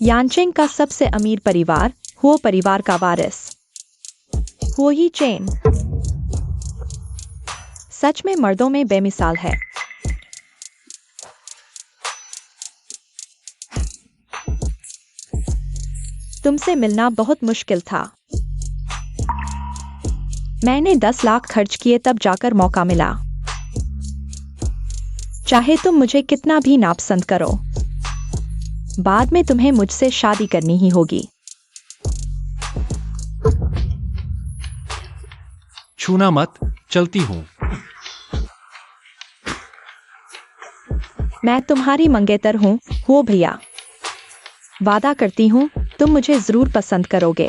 Yancheng का सबसे अमीर परिवार, हुओ परिवार का वारिस हुओ ही चेन सच में मर्दों में बेमिसाल है। तुमसे मिलना बहुत मुश्किल था। मैंने 10 लाख खर्च किए तब जाकर मौका मिला। चाहे तुम मुझे कितना भी नापसंद करो, बाद में तुम्हें मुझसे शादी करनी ही होगी। छूना मत, चलती हूँ। मैं तुम्हारी मंगेतर हूँ, हुओ भैया। वादा करती हूँ तुम मुझे जरूर पसंद करोगे।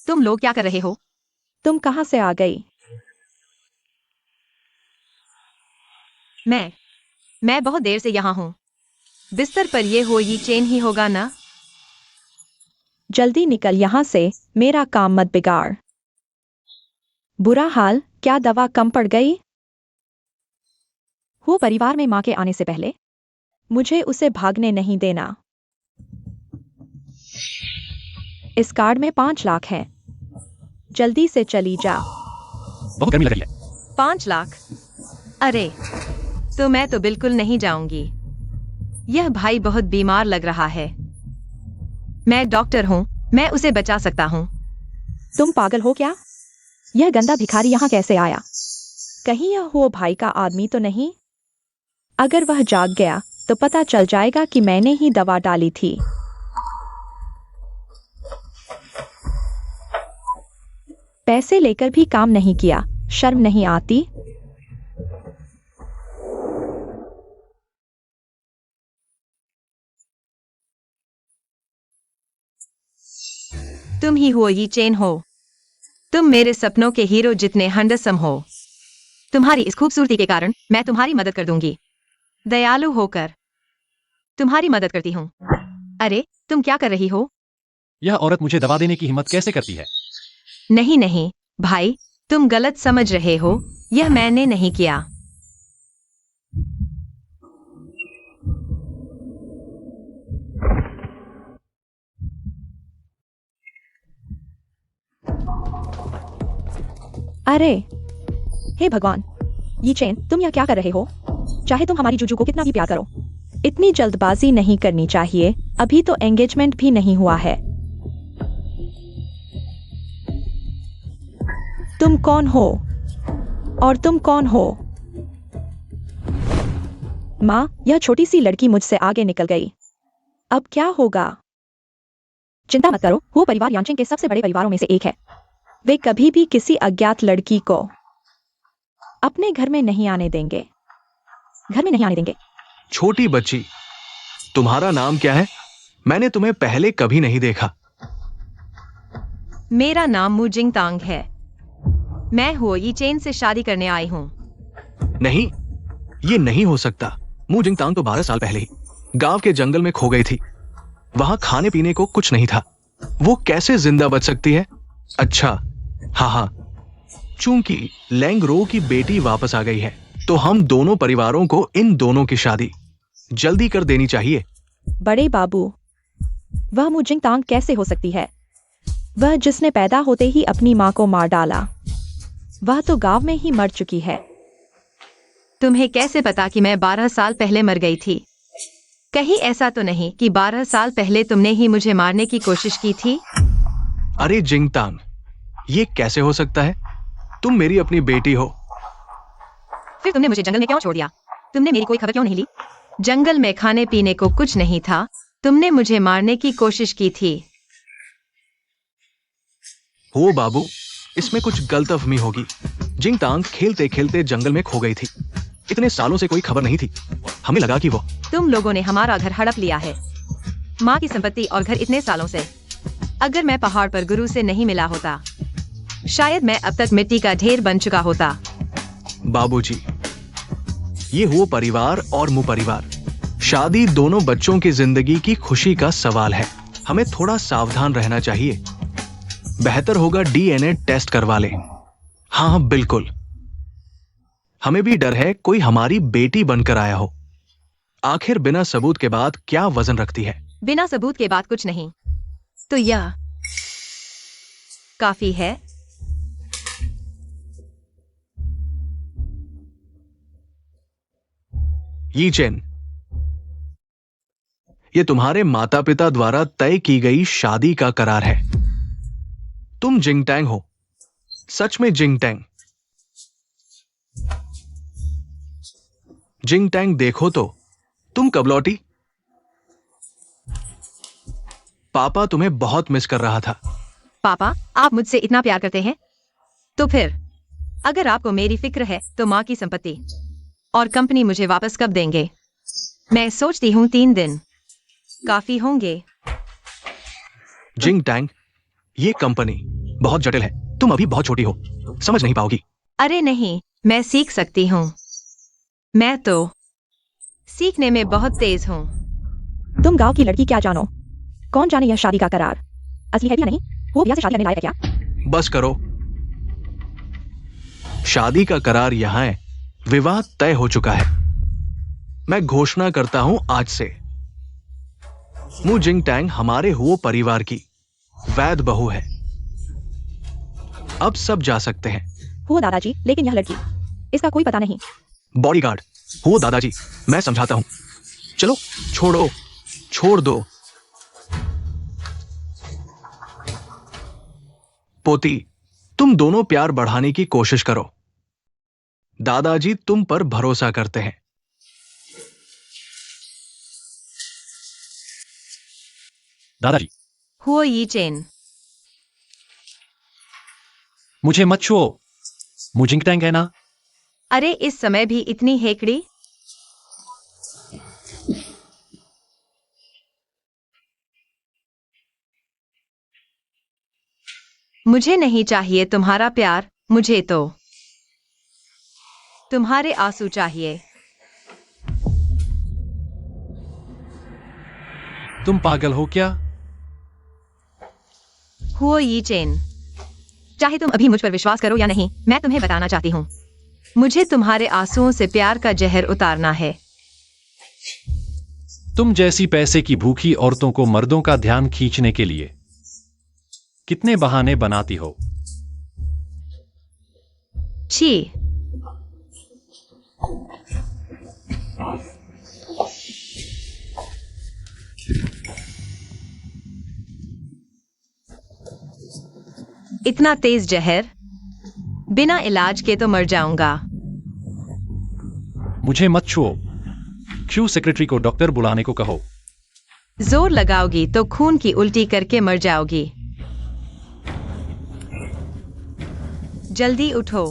तुम लोग क्या कर रहे हो? तुम कहाँ से आ गई? मैं बहुत देर से यहाँ हूँ। बिस्तर पर ये हो ये चेन ही होगा ना? जल्दी निकल यहाँ से, मेरा काम मत बिगाड़। बुरा हाल, क्या दवा कम पड़ गई? वो परिवार में माँ के आने से पहले मुझे उसे भागने नहीं देना। इस कार्ड में 5 लाख है, जल्दी से चली जा। बहुत गर्मी लग रही है। 5 लाख? अरे, तो मैं तो बिल्कुल नहीं जाऊंगी। यह भाई बहुत बीमार लग रहा है। मैं डॉक्टर हूँ, मैं उसे बचा सकता हूँ। तुम पागल हो क्या? यह गंदा भिखारी यहाँ कैसे आया? कहीं यह हुओ भाई का आदमी तो नहीं? अगर वह जाग गया तो पता चल जाएगा कि मैंने ही दवा डाली थी। पैसे लेकर भी काम नहीं किया, शर्म नहीं आती? तुम ही हुओ ये चेन हो। तुम मेरे सपनों के हीरो जितने हैंडसम हो। तुम्हारी इस खूबसूरती के कारण मैं तुम्हारी मदद कर दूंगी। दयालु होकर तुम्हारी मदद करती हूँ। अरे, तुम क्या कर रही हो? यह औरत मुझे दवा देने की हिम्मत कैसे करती है? नहीं नहीं भाई, तुम गलत समझ रहे हो। यह मैंने नहीं किया। अरे हे भगवान, ये चेन, तुम यहाँ क्या कर रहे हो? चाहे तुम हमारी जुजू को कितना भी प्यार करो, इतनी जल्दबाजी नहीं करनी चाहिए। अभी तो एंगेजमेंट भी नहीं हुआ है। तुम कौन हो? और तुम कौन हो? माँ, यह छोटी सी लड़की मुझसे आगे निकल गई। अब क्या होगा? चिंता मत करो, वो परिवार यानचेंग के सबसे बड़े परिवारों में से एक है। वे कभी भी किसी अज्ञात लड़की को अपने घर में नहीं आने देंगे। छोटी बच्ची, तुम्हारा नाम क्या है? मैंने तुम्हें पहले कभी नहीं देखा। मेरा नाम मु जिंगतांग है। मैं हुओ ये चेन से शादी करने आई हूँ। नहीं, ये नहीं हो सकता। मु जिंगतांग तो 12 साल पहले ही गांव के जंगल में खो गई थी। वहां खाने पीने को कुछ नहीं था। वो कैसे जिंदा बच सकती है? अच्छा, हाँ, चूंकि लैंग रो की बेटी वापस आ गई है, तो हम दोनों परिवारों को इन दोनों की शादी जल्दी कर देनी चाहिए। बड़े बाबू, वह मु जिंगतांग कैसे हो सकती है? वह जिसने पैदा होते ही अपनी माँ को मार डाला, वह तो गांव में ही मर चुकी है। तुम्हें कैसे पता कि मैं 12 साल पहले मर गई थी? कहीं ऐसा तो नहीं कि 12 साल पहले तुमने ही मुझे मारने की कोशिश की थी? अरे जिंगतांग, ये कैसे हो सकता है? तुम मेरी अपनी बेटी हो। फिर तुमने मुझे जंगल में क्यों छोड़ दिया? तुमने मेरी कोई खबर क्यों नहीं ली? जंगल में खाने पीने को कुछ नहीं था। तुमने मुझे मारने की कोशिश की थी। हो बाबू, इसमें कुछ गलतफहमी होगी। जिंगतांग खेलते खेलते जंगल में खो गई थी। इतने सालों से कोई खबर नहीं थी। हमें लगा कि वो तुम लोगों ने हमारा घर हड़प लिया है, माँ की संपत्ति और घर इतने सालों से। अगर मैं पहाड़ पर गुरु से नहीं मिला होता, शायद मैं अब तक मिट्टी का ढेर बन चुका होता। बाबूजी, ये हुओ परिवार और मु परिवार, शादी दोनों बच्चों की जिंदगी की खुशी का सवाल है। हमें थोड़ा सावधान रहना चाहिए। बेहतर होगा डीएनए टेस्ट करवा ले। हाँ हाँ बिल्कुल। हमें भी डर है कोई हमारी बेटी बनकर आया हो। आखिर बिना सबूत के बाद क्या वजन रखती है? बिना सबूत के बाद कुछ नहीं, तो यह काफी है। यी चेन, ये तुम्हारे माता पिता द्वारा तय की गई शादी का करार है। तुम जिंगटैंग हो, सच में जिंगटैंग। जिंगटैंग देखो तो, तुम कब लौटी? पापा तुम्हें बहुत मिस कर रहा था। पापा, आप मुझसे इतना प्यार करते हैं, तो फिर अगर आपको मेरी फिक्र है तो माँ की संपत्ति और कंपनी मुझे वापस कब देंगे? मैं सोचती हूँ 3 दिन काफी होंगे। जिंगटैंग, ये कंपनी बहुत जटिल है। तुम अभी बहुत छोटी हो, समझ नहीं पाओगी। अरे नहीं, मैं सीख सकती हूँ। मैं तो सीखने में बहुत तेज हूँ। तुम गांव की लड़की क्या जानो? कौन जाने यह शादी का करार असली है या नहीं? वो भैया से शादी करने लायक है क्या? बस करो। शादी का करार यहां है, विवाह तय हो चुका है। मैं घोषणा करता हूं आज से, मु जिंगटैंग हमारे हुओ परिवार की वैध बहू है। अब सब जा सकते हैं। हो दादाजी, लेकिन यह लड़की, इसका कोई पता नहीं। बॉडीगार्ड, हो दादाजी, मैं समझाता हूं। चलो, छोड़ो, छोड़ दो। पोती, तुम दोनों प्यार बढ़ाने की कोशिश करो। दादाजी तुम पर भरोसा करते हैं। दादाजी, हुआ ये चेन। मुझे मत छुओ, मुझिंगटैंग है ना? अरे इस समय भी इतनी हेकड़ी? मुझे नहीं चाहिए तुम्हारा प्यार, मुझे तो तुम्हारे आंसू चाहिए। तुम पागल हो क्या? हुआ ये चेन। चाहे तुम अभी मुझ पर विश्वास करो या नहीं, मैं तुम्हें बताना चाहती हूँ, मुझे तुम्हारे आंसुओं से प्यार का जहर उतारना है। तुम जैसी पैसे की भूखी औरतों को मर्दों का ध्यान खींचने के लिए कितने बहाने बनाती हो। छी। इतना तेज जहर, बिना इलाज के तो मर जाऊंगा। मुझे मत छुओ। क्यों सेक्रेटरी को डॉक्टर बुलाने को कहो। जोर लगाओगी तो खून की उल्टी करके मर जाओगी। जल्दी उठो।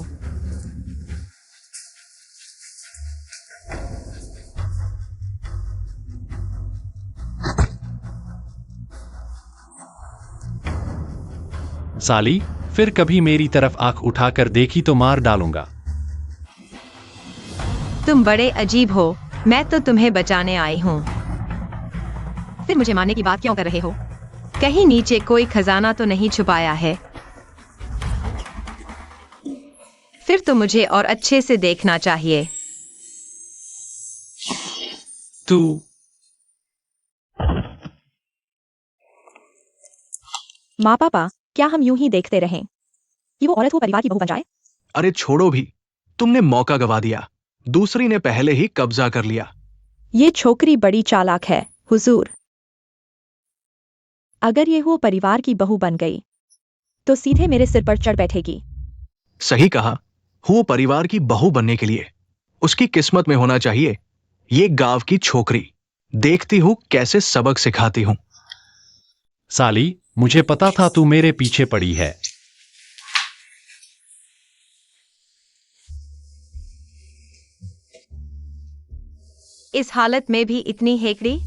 साली, फिर कभी मेरी तरफ आंख उठाकर देखी तो मार डालूंगा। तुम बड़े अजीब हो, मैं तो तुम्हें बचाने आई हूँ। फिर मुझे मारने की बात क्यों कर रहे हो? कहीं नीचे कोई खजाना तो नहीं छुपाया है? फिर तो मुझे और अच्छे से देखना चाहिए। तू माँ पापा, क्या हम यूं ही देखते रहें कि वो औरत वो परिवार की बहू बन जाए? अरे छोड़ो भी, तुमने मौका गवा दिया। दूसरी ने पहले ही कब्जा कर लिया। ये छोकरी बड़ी चालाक है हुजूर। अगर ये वो परिवार की बहू बन गई तो सीधे मेरे सिर पर चढ़ बैठेगी। सही कहा, वो परिवार की बहू बनने के लिए उसकी किस्मत में होना चाहिए ये गांव की छोकरी। देखती हूं कैसे सबक सिखाती हूं। साली, मुझे पता था तू मेरे पीछे पड़ी है। इस हालत में भी इतनी हेकड़ी?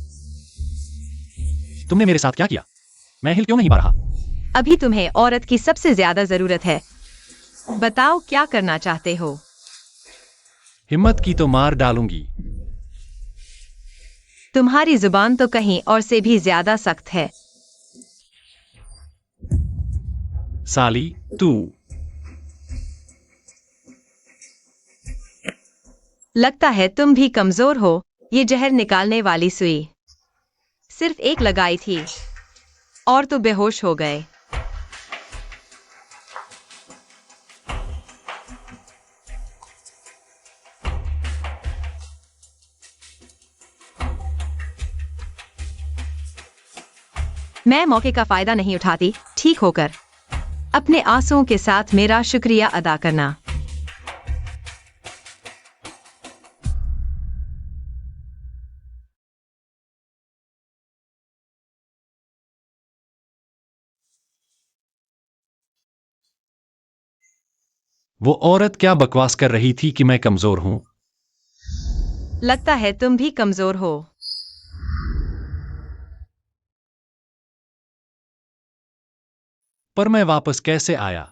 तुमने मेरे साथ क्या किया? मैं हिल क्यों नहीं पा रहा? अभी तुम्हें औरत की सबसे ज्यादा जरूरत है। बताओ क्या करना चाहते हो? हिम्मत की तो मार डालूंगी। तुम्हारी जुबान तो कहीं और से भी ज्यादा सख्त है। साली, तू। लगता है तुम भी कमजोर हो। ये जहर निकालने वाली सुई सिर्फ एक लगाई थी और तो बेहोश हो गए। मैं मौके का फायदा नहीं उठाती। ठीक होकर अपने आंसुओं के साथ मेरा शुक्रिया अदा करना। वो औरत क्या बकवास कर रही थी कि मैं कमजोर हूं? लगता है तुम भी कमजोर हो। पर मैं वापस कैसे आया?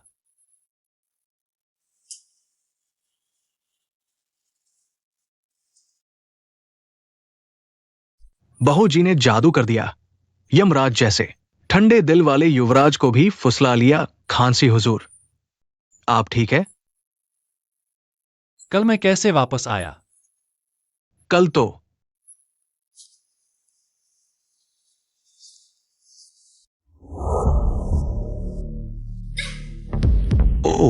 बहू जी ने जादू कर दिया, यमराज जैसे। ठंडे दिल वाले युवराज को भी फुसला लिया खांसी हुजूर। आप ठीक है? कल मैं कैसे वापस आया? कल तो ओ,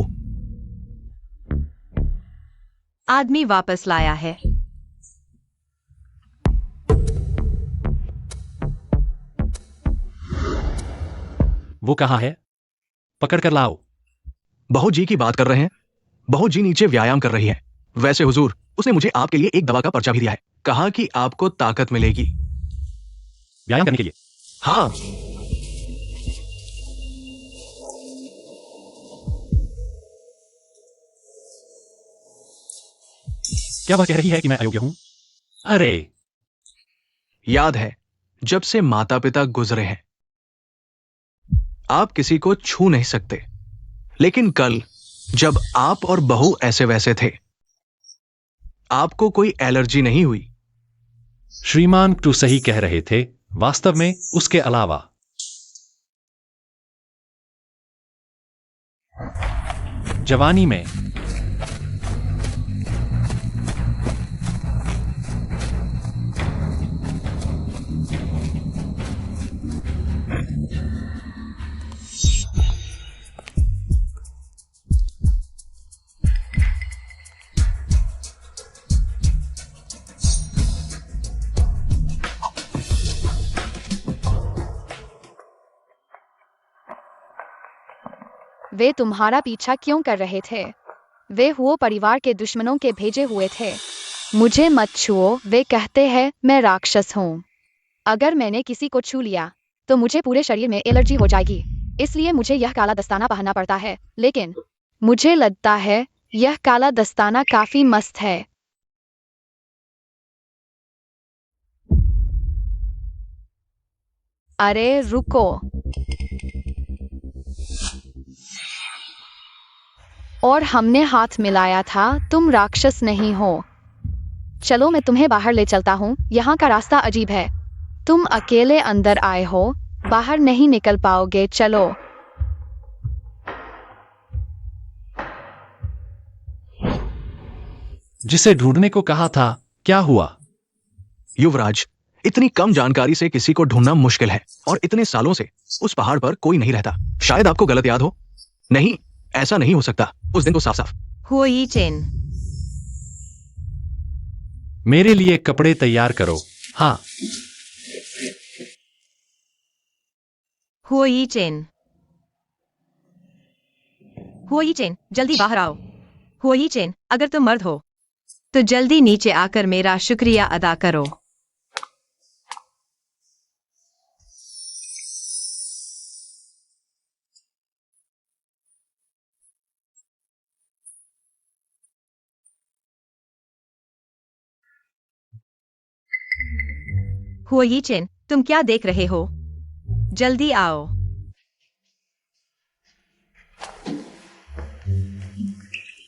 आदमी वापस लाया है। वो कहाँ है? पकड़ कर लाओ। बहू जी की बात कर रहे हैं? बहू जी नीचे व्यायाम कर रही है। वैसे हुजूर, उसने मुझे आपके लिए एक दवा का पर्चा भी दिया है। कहा कि आपको ताकत मिलेगी। व्यायाम करने के लिए? हाँ, क्या वह कह रही है कि मैं अयोग्य हूं? अरे, याद है जब से माता पिता गुजरे हैं आप किसी को छू नहीं सकते, लेकिन कल जब आप और बहू ऐसे वैसे थे, आपको कोई एलर्जी नहीं हुई। श्रीमान टू सही कह रहे थे। वास्तव में उसके अलावा जवानी में वे तुम्हारा पीछा क्यों कर रहे थे? वे हुओ परिवार के दुश्मनों के भेजे हुए थे। मुझे मत छुओ, वे कहते हैं मैं राक्षस हूँ। अगर मैंने किसी को छू लिया तो मुझे पूरे शरीर में एलर्जी हो जाएगी, इसलिए मुझे यह काला दस्ताना पहनना पड़ता है। लेकिन मुझे लगता है यह काला दस्ताना काफी मस्त है। अरे रुको, और हमने हाथ मिलाया था। तुम राक्षस नहीं हो। चलो मैं तुम्हें बाहर ले चलता हूँ। यहाँ का रास्ता अजीब है। तुम अकेले अंदर आए हो, बाहर नहीं निकल पाओगे। चलो। जिसे ढूंढने को कहा था, क्या हुआ? युवराज, इतनी कम जानकारी से किसी को ढूंढना मुश्किल है, और इतने सालों से उस पहाड़ पर कोई नहीं रहता। शायद आपको गलत याद हो। नहीं, ऐसा नहीं हो सकता। उस दिन तो साफ साफ हुओ यी चेन। मेरे लिए कपड़े तैयार करो। हाँ, हुओ यी चेन। हुओ यी चेन, जल्दी बाहर आओ। हुओ यी चेन, अगर तुम मर्द हो तो जल्दी नीचे आकर मेरा शुक्रिया अदा करो। हुओ यी चेन, तुम क्या देख रहे हो? जल्दी आओ।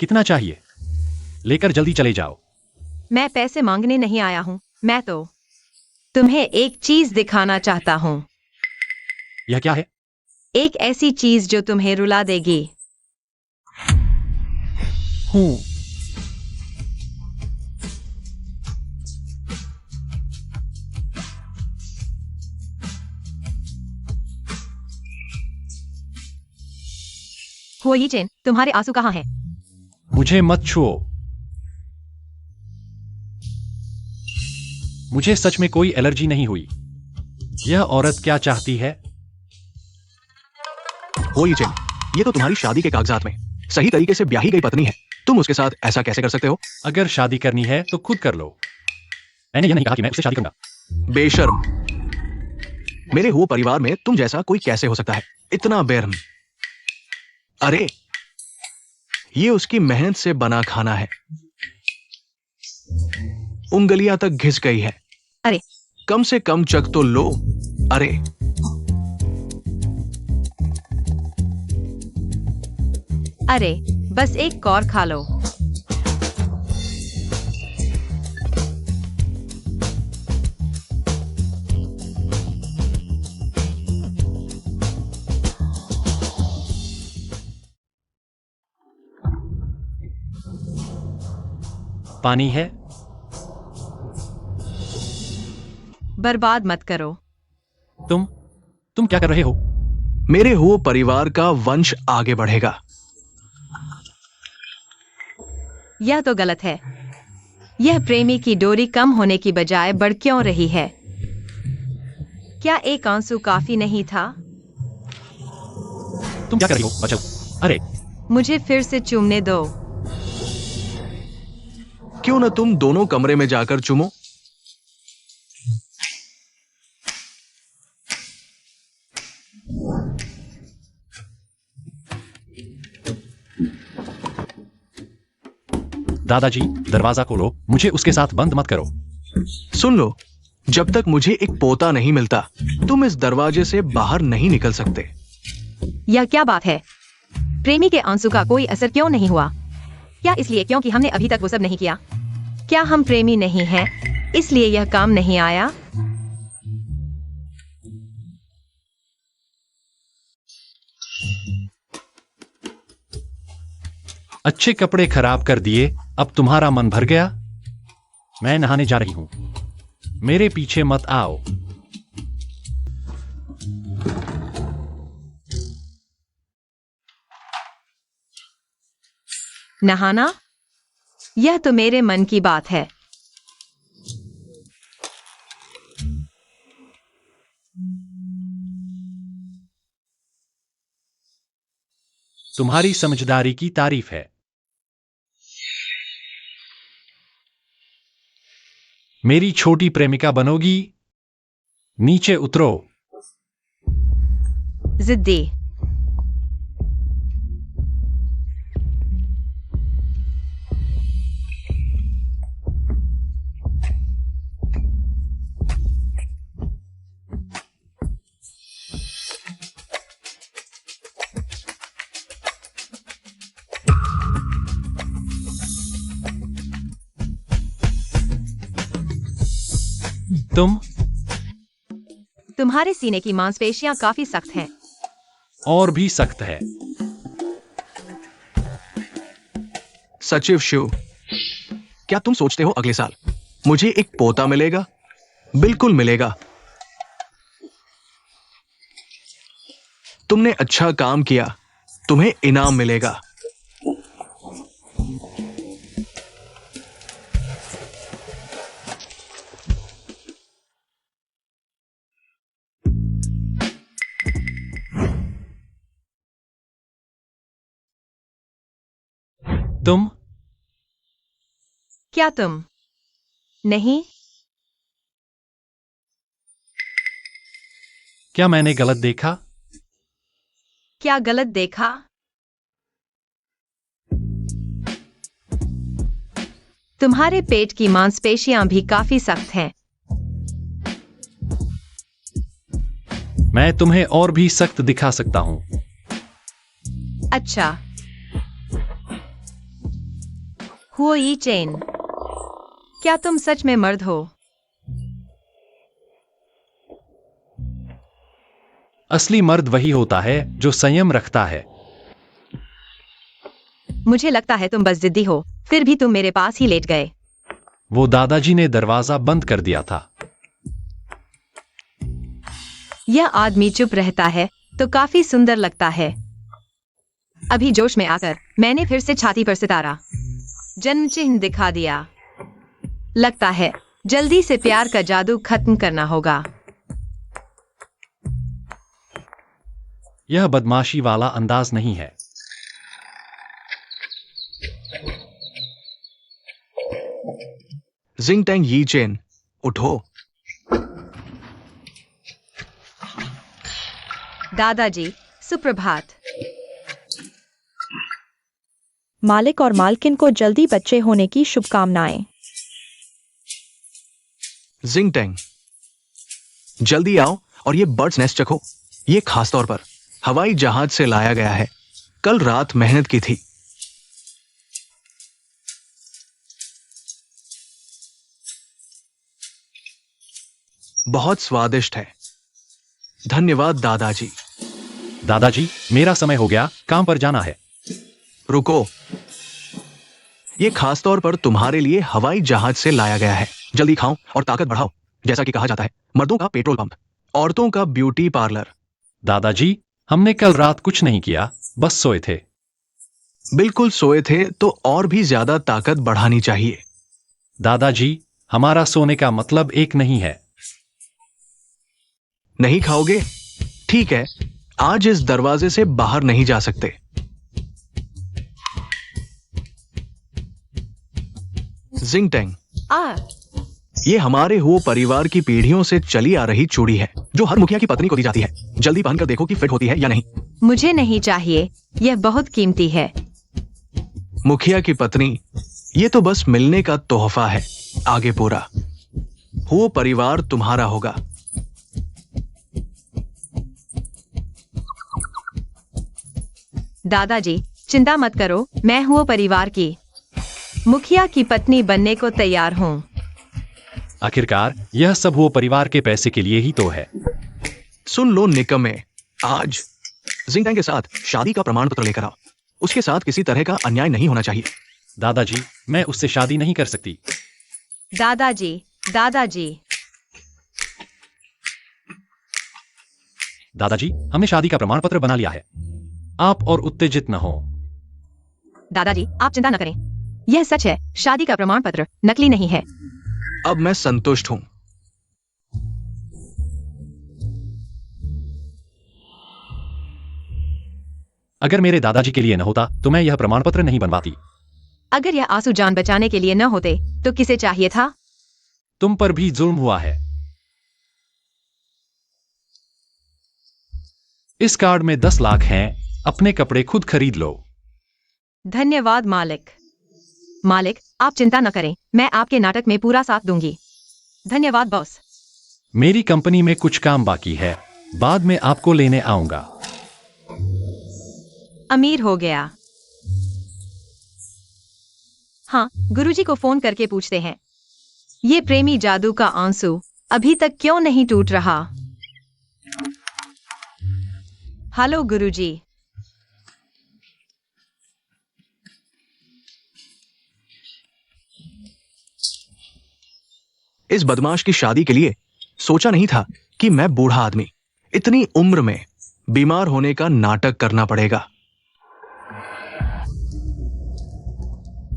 कितना चाहिए? लेकर जल्दी चले जाओ। मैं पैसे मांगने नहीं आया हूँ। मैं तो तुम्हें एक चीज दिखाना चाहता हूँ। यह क्या है? एक ऐसी चीज जो तुम्हें रुला देगी। हूं। हुआ ये चेन, तुम्हारे आंसू कहाँ हैं? मुझे मत छुओ। मुझे सच में कोई एलर्जी नहीं हुई। यह औरत क्या चाहती है? हो ये चेन, ये तो तुम्हारी शादी के कागजात में सही तरीके से ब्याही गई पत्नी है। तुम उसके साथ ऐसा कैसे कर सकते हो? अगर शादी करनी है तो खुद कर लो। मैंने यह नहीं कहा कि मैं उससे शादी करूंगा। बेशर्म। मेरे हो परिवार में तुम जैसा कोई कैसे हो सकता है? इतना बेरहम। अरे, ये उसकी मेहनत से बना खाना है। उंगलियां तक घिस गई है। अरे, कम से कम चख तो लो। अरे, अरे, बस एक और खा लो। पानी है? बर्बाद मत करो। तुम क्या कर रहे हो? मेरे हो परिवार का वंश आगे बढ़ेगा। यह तो गलत है। यह प्रेमी की डोरी कम होने की बजाय बढ़ क्यों रही है? क्या एक आंसू काफी नहीं था? तुम क्या कर रही हो बच्चों? अरे, मुझे फिर से चूमने दो। क्यों न तुम दोनों कमरे में जाकर चुमो? दादाजी, दरवाजा खोलो। मुझे उसके साथ बंद मत करो। सुन लो, जब तक मुझे एक पोता नहीं मिलता, तुम इस दरवाजे से बाहर नहीं निकल सकते। यह क्या बात है? प्रेमी के आंसू का कोई असर क्यों नहीं हुआ? क्या इसलिए क्योंकि हमने अभी तक वो सब नहीं किया? क्या हम प्रेमी नहीं हैं, इसलिए यह काम नहीं आया? अच्छे कपड़े खराब कर दिए। अब तुम्हारा मन भर गया? मैं नहाने जा रही हूं। मेरे पीछे मत आओ। नहाना? यह तो मेरे मन की बात है। तुम्हारी समझदारी की तारीफ है। मेरी छोटी प्रेमिका बनोगी? नीचे उतरो। जिद्दी। तुम्हारे सीने की मांसपेशियां काफी सख्त हैं। और भी सख्त है। सचिव शिव, क्या तुम सोचते हो अगले साल मुझे एक पोता मिलेगा? बिल्कुल मिलेगा। तुमने अच्छा काम किया, तुम्हें इनाम मिलेगा। तुम क्या तुम नहीं? क्या मैंने गलत देखा? क्या गलत देखा? तुम्हारे पेट की मांसपेशियां भी काफी सख्त हैं। मैं तुम्हें और भी सख्त दिखा सकता हूं। अच्छा। हुओ यी चेन, क्या तुम सच में मर्द हो? असली मर्द वही होता है जो संयम रखता है। मुझे लगता है तुम बस जिद्दी हो, फिर भी तुम मेरे पास ही लेट गए। वो दादाजी ने दरवाजा बंद कर दिया था। यह आदमी चुप रहता है तो काफी सुंदर लगता है। अभी जोश में आकर मैंने फिर से छाती पर सितारा जन्म चिन्ह दिखा दिया। लगता है जल्दी से प्यार का जादू खत्म करना होगा। यह बदमाशी वाला अंदाज नहीं है। जिंग टैंग यी चेन, उठो। दादाजी सुप्रभात। मालिक और मालकिन को जल्दी बच्चे होने की शुभकामनाएं। जिंग टैंग, जल्दी आओ और ये बर्ड्स नेस्ट चखो। ये खास तौर पर हवाई जहाज से लाया गया है। कल रात मेहनत की थी। बहुत स्वादिष्ट है। धन्यवाद दादाजी। दादाजी, मेरा समय हो गया, काम पर जाना है। रुको, ये खास तौर पर तुम्हारे लिए हवाई जहाज से लाया गया है। जल्दी खाओ और ताकत बढ़ाओ। जैसा कि कहा जाता है, मर्दों का पेट्रोल पंप, औरतों का ब्यूटी पार्लर। दादाजी, हमने कल रात कुछ नहीं किया, बस सोए थे। बिल्कुल सोए थे तो और भी ज्यादा ताकत बढ़ानी चाहिए। दादाजी, हमारा सोने का मतलब एक नहीं है। नहीं खाओगे? ठीक है, आज इस दरवाजे से बाहर नहीं जा सकते। जिंग टैंग, ये हमारे हो परिवार की पीढ़ियों से चली आ रही चूड़ी है जो हर मुखिया की पत्नी को दी जाती है। जल्दी पहनकर देखो कि फिट होती है या नहीं। मुझे नहीं चाहिए, यह बहुत कीमती है। मुखिया की पत्नी, ये तो बस मिलने का तोहफा है। आगे पूरा हो परिवार तुम्हारा होगा। दादाजी, चिंता मत करो, मैं हूँ परिवार की मुखिया की पत्नी बनने को तैयार हूँ। आखिरकार यह सब वो परिवार के पैसे के लिए ही तो है। सुन लो निकम्मे, आज जिंग टैंग के साथ शादी का प्रमाण पत्र लेकर आओ। उसके साथ किसी तरह का अन्याय नहीं होना चाहिए। दादाजी, मैं उससे शादी नहीं कर सकती। दादाजी, दादाजी, दादाजी, हमने शादी का प्रमाण पत्र बना लिया है। आप और उत्तेजित न हो। दादाजी, आप चिंता न करें, यह सच है, शादी का प्रमाण पत्र नकली नहीं है। अब मैं संतुष्ट हूं। अगर मेरे दादाजी के लिए न होता तो मैं यह प्रमाण पत्र नहीं बनवाती। अगर यह आंसू जान बचाने के लिए न होते तो किसे चाहिए था? तुम पर भी जुल्म हुआ है। इस कार्ड में 10 लाख हैं, अपने कपड़े खुद खरीद लो। धन्यवाद मालिक। मालिक, आप चिंता न करें, मैं आपके नाटक में पूरा साथ दूंगी। धन्यवाद बॉस। मेरी कंपनी में कुछ काम बाकी है, बाद में आपको लेने आऊंगा। अमीर हो गया। हाँ, गुरुजी को फोन करके पूछते हैं, ये प्रेमी जादू का आंसू अभी तक क्यों नहीं टूट रहा? हेलो गुरुजी। इस बदमाश की शादी के लिए सोचा नहीं था कि मैं बूढ़ा आदमी इतनी उम्र में बीमार होने का नाटक करना पड़ेगा।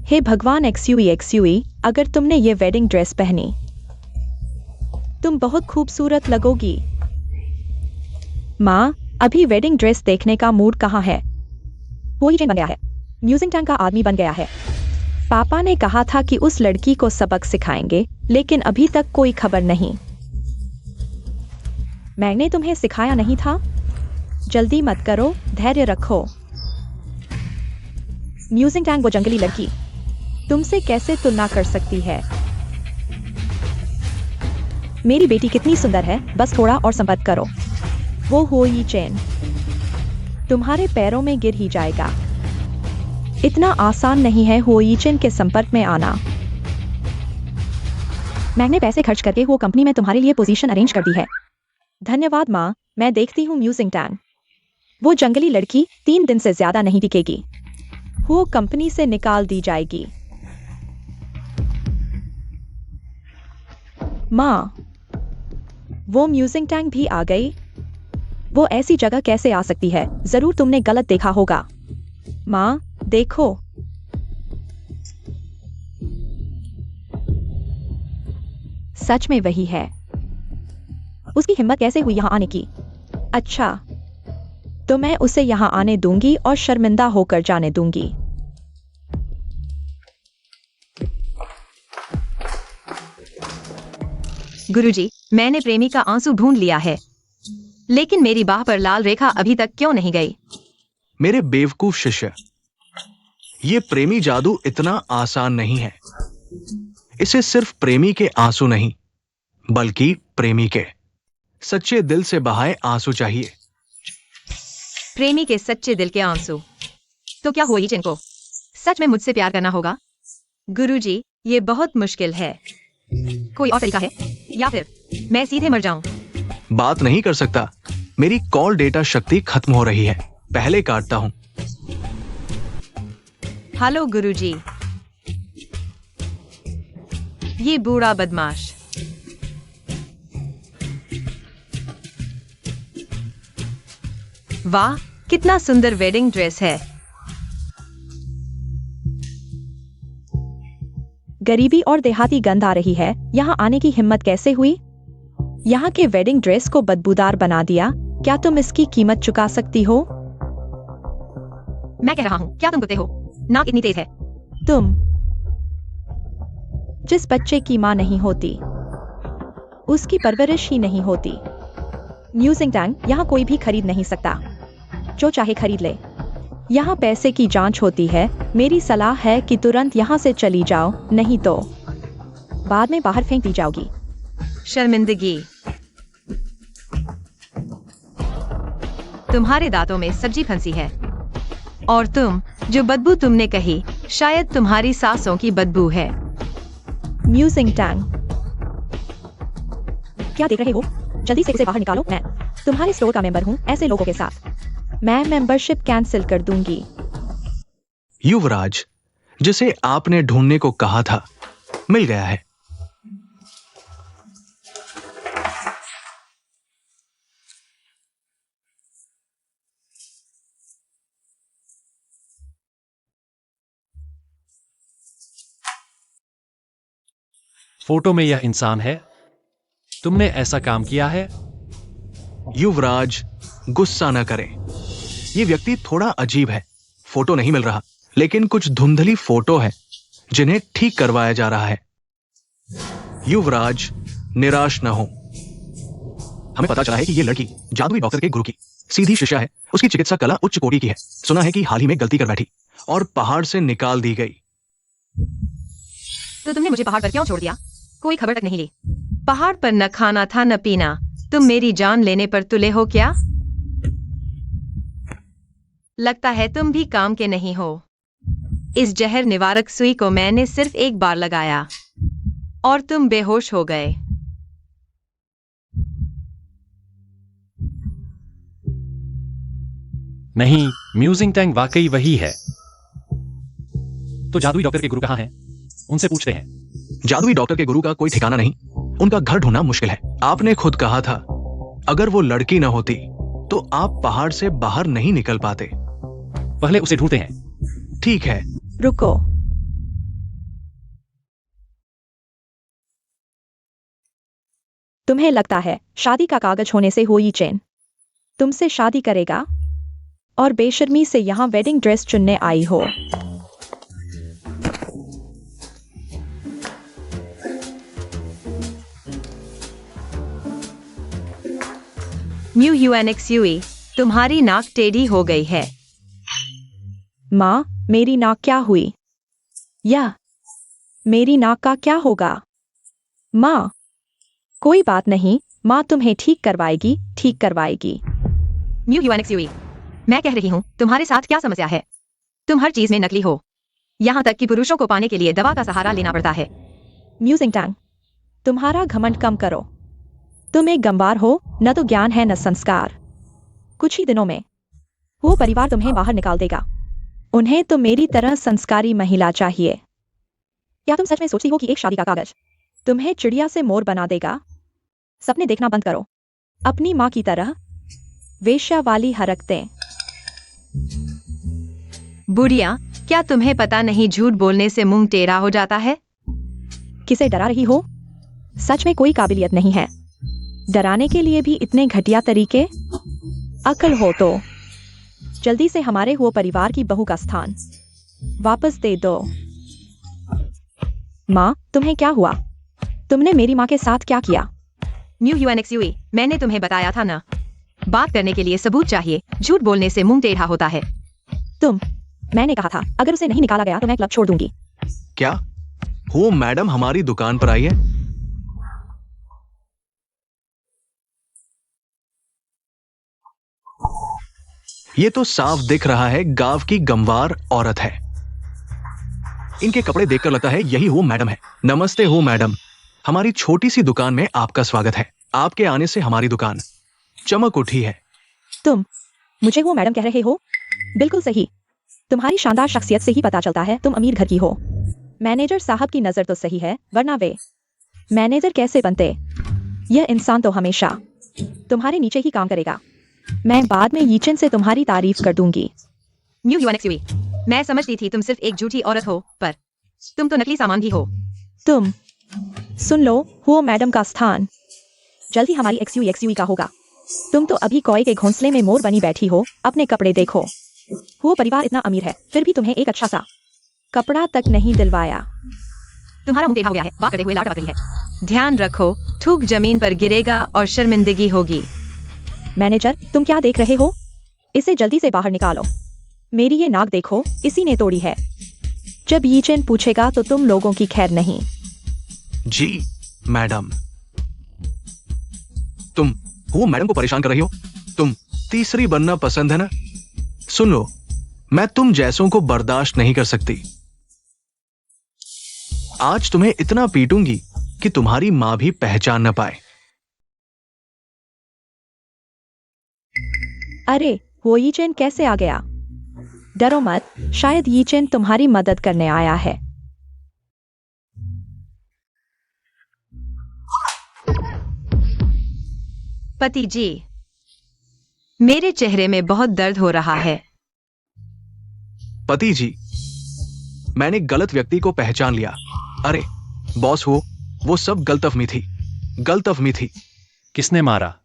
हे भगवान, एक्सयूई, अगर तुमने ये वेडिंग ड्रेस पहनी, तुम बहुत खूबसूरत लगोगी। माँ, अभी वेडिंग ड्रेस देखने का मूड कहाँ है? वो ही बन गया है, म्यूजिक टैंक का आदमी बन गया है। पापा ने कहा था कि उस लड़की को सबक सिखाएंगे, लेकिन अभी तक कोई खबर नहीं। मैंने तुम्हें सिखाया नहीं था? जल्दी मत करो, धैर्य रखो। म्यूजिक टैंक वो जंगली लड़की तुमसे कैसे तुलना कर सकती है? मेरी बेटी कितनी सुंदर है, बस थोड़ा और संपर्क करो। वो हो ये चैन तुम्हारे पैरों में गिर ही जाएगा। इतना आसान नहीं है हो ये चैन के संपर्क में आना। मैंने पैसे खर्च करके वो कंपनी में तुम्हारे लिए पोजीशन अरेंज कर दी है। धन्यवाद माँ, मैं देखती हूँ म्यूजिंग टैंग। वो जंगली लड़की 3 दिन से ज्यादा नहीं टिकेगी। वो कंपनी से निकाल दी जाएगी। माँ, वो म्यूजिंग टैंक भी आ गई। वो ऐसी जगह कैसे आ सकती है? जरूर तुमने गलत देखा होगा। माँ, देखो। सच में वही है। उसकी हिम्मत कैसे हुई यहाँ आने की? अच्छा, तो मैं उसे यहाँ आने दूंगी और शर्मिंदा होकर जाने दूंगी। गुरुजी, मैंने प्रेमी का आंसू ढूंढ लिया है, लेकिन मेरी बाह पर लाल रेखा अभी तक क्यों नहीं गई? मेरे बेवकूफ शिष्य, ये प्रेमी जादू इतना आसान नहीं है। इसे सिर्फ प्रेमी के आंसू नहीं, बल्कि प्रेमी के सच्चे दिल से बहाए आंसू चाहिए। प्रेमी के सच्चे दिल के आंसू। तो क्या हुआ ही जिनको सच में मुझसे प्यार करना होगा? गुरुजी, ये बहुत मुश्किल है। कोई और तरीका है या फिर मैं सीधे मर जाऊं? बात नहीं कर सकता। मेरी कॉल डेटा शक्ति खत्म हो रही है। पहले काटता हूं। हेलो गुरुजी। ये बूढ़ा बदमाश। वाह, कितना सुंदर वेडिंग ड्रेस है। गरीबी और देहाती गंध आ रही है। यहाँ आने की हिम्मत कैसे हुई? यहाँ के वेडिंग ड्रेस को बदबूदार बना दिया। क्या तुम इसकी कीमत चुका सकती हो? मैं कह रहा हूँ, क्या तुम कुत्ते हो? नाक इतनी तेज है। तुम जिस बच्चे की माँ नहीं होती, उसकी परवरिश ही नहीं होती। म्यूजिंग टैंक यहाँ कोई भी खरीद नहीं सकता। जो चाहे खरीद ले। यहाँ पैसे की जांच होती है। मेरी सलाह है कि तुरंत यहाँ से चली जाओ, नहीं तो बाद में बाहर फेंक दी जाओगी। शर्मिंदगी। तुम्हारे दांतों में सब्जी फंसी है, और तुम जो बदबू तुमने कही, शायद तुम्हारी सांसों की बदबू है। म्यूजिंग टैंक, क्या देख रहे हो? जल्दी से उसे बाहर निकालो। मैं तुम्हारे स्टोर का मेंबर हूँ। ऐसे लोगों के साथ मैं मेंबरशिप कैंसिल कर दूंगी। युवराज, जिसे आपने ढूंढने को कहा था, मिल गया है। फोटो में यह इंसान है? तुमने ऐसा काम किया है? युवराज, गुस्सा न करें। ये व्यक्ति थोड़ा अजीब है। फोटो नहीं मिल रहा, लेकिन कुछ धुंधली फोटो है जिन्हें ठीक करवाया जा रहा है। युवराज, निराश न हो। हमें पता चला है कि ये लड़की जादुई डॉक्टर के गुरु की सीधी शिष्या है। उसकी चिकित्सा कला उच्च कोटि की है। सुना है कि हाल ही में गलती कर बैठी और पहाड़ से निकाल दी गई। तो तुमने मुझे पहाड़ पर क्यों छोड़ दिया? कोई खबर तक नहीं ली। पहाड़ पर न खाना था न पीना। तुम मेरी जान लेने पर तुले हो क्या? लगता है तुम भी काम के नहीं हो। इस जहर निवारक सुई को मैंने सिर्फ एक बार लगाया और तुम बेहोश हो गए। नहीं, म्यूजिंग टैंक वाकई वही है। तो जादुई डॉक्टर के गुरु कहाँ हैं? उनसे पूछते हैं। जादुई डॉक्टर के गुरु का कोई ठिकाना नहीं। उनका घर ढूंढना मुश्किल है। आपने खुद कहा था, अगर वो लड़की न होती तो आप पहाड़ से बाहर नहीं निकल पाते। पहले उसे ढूंढते हैं। ठीक है। रुको। तुम्हें लगता है शादी का कागज होने से हुई चैन तुमसे शादी करेगा और बेशर्मी से यहाँ वेडिंग ड्रेस चुनने आई हो? UNXUE, तुम्हारी नाक टेढ़ी हो गई है। माँ, मेरी नाक क्या हुई? या मेरी नाक का क्या होगा? माँ, कोई बात नहीं, माँ तुम्हें ठीक करवाएगी, ठीक करवाएगी। UNXUE, मैं कह रही हूँ, तुम्हारे साथ क्या समस्या है? तुम हर चीज में नकली हो। यहाँ तक कि पुरुषों को पाने के लिए दवा का सहारा लेना पड़ता है। म्यूजिंग टैंक, तुम्हारा घमंड कम करो। तुम एक गंवार हो, न तो ज्ञान है न संस्कार। कुछ ही दिनों में वो परिवार तुम्हें बाहर निकाल देगा। उन्हें तो मेरी तरह संस्कारी महिला चाहिए। क्या तुम सच में सोचती हो कि एक शादी का कागज तुम्हें चिड़िया से मोर बना देगा? सपने देखना बंद करो। अपनी माँ की तरह वेश्या वाली हरकतें। बुढ़िया, क्या तुम्हें पता नहीं झूठ बोलने से मुंह टेढ़ा हो जाता है? किसे डरा रही हो? सच में कोई काबिलियत नहीं है डराने के लिए भी इतने घटिया तरीके। अकल हो तो जल्दी से हमारे हुए परिवार की बहू का स्थान वापस दे दो। माँ, तुम्हें क्या हुआ? तुमने मेरी माँ के साथ क्या किया? UNXUE, मैंने तुम्हें बताया था ना, बात करने के लिए सबूत चाहिए, झूठ बोलने से मुंह टेढ़ा होता है। मैंने कहा था अगर उसे नहीं निकाला गया तो मैं क्लब छोड़ दूंगी। क्या वो मैडम हमारी दुकान पर आई है? ये तो साफ दिख रहा है गांव की गंवार औरत है। इनके कपड़े देखकर लगता है यही वो मैडम है। नमस्ते हो मैडम, हमारी छोटी सी दुकान में आपका स्वागत है। आपके आने से हमारी दुकान चमक उठी है। तुम मुझे वो मैडम कह रहे हो? बिल्कुल सही। तुम्हारी शानदार शख्सियत से ही पता चलता है तुम अमीर घर की हो। मैनेजर साहब की नजर तो सही है, वरना वे मैनेजर कैसे बनते? यह इंसान तो हमेशा तुम्हारे नीचे ही काम करेगा। मैं बाद में यीचन से तुम्हारी तारीफ कर दूंगी। UNXUE, मैं समझती थी तुम सिर्फ एक झूठी औरत हो, पर तुम तो नकली सामान भी हो। तुम सुन लो, वो मैडम का स्थान जल्दी हमारी XUE का होगा। तुम तो अभी कौए के घोंसले में मोर बनी बैठी हो। अपने कपड़े देखो। वो परिवार इतना अमीर है, फिर भी तुम्हें एक अच्छा सा कपड़ा तक नहीं दिलवाया। तुम्हारा मुंह टेढ़ा हो गया है, बात करते हुए लाट बकरी है। ध्यान रखो, थूक जमीन पर गिरेगा और शर्मिंदगी होगी। मैनेजर, तुम क्या देख रहे हो? इसे जल्दी से बाहर निकालो। मेरी ये नाक देखो, इसी ने तोड़ी है। जब यीचन पूछेगा तो तुम लोगों की खैर नहीं। जी मैडम, तुम वो मैडम को परेशान कर रही हो। तुम तीसरी बनना पसंद है ना? सुन लो, मैं तुम जैसों को बर्दाश्त नहीं कर सकती। आज तुम्हें इतना पीटूंगी कि तुम्हारी मां भी पहचान न पाए। अरे, वो यीचन कैसे आ गया? डरो मत, शायद यीचन तुम्हारी मदद करने आया है। पति जी, मेरे चेहरे में बहुत दर्द हो रहा है। पति जी, मैंने गलत व्यक्ति को पहचान लिया। अरे बॉस हो, वो सब गलतफहमी थी, गलतफहमी थी। किसने मारा?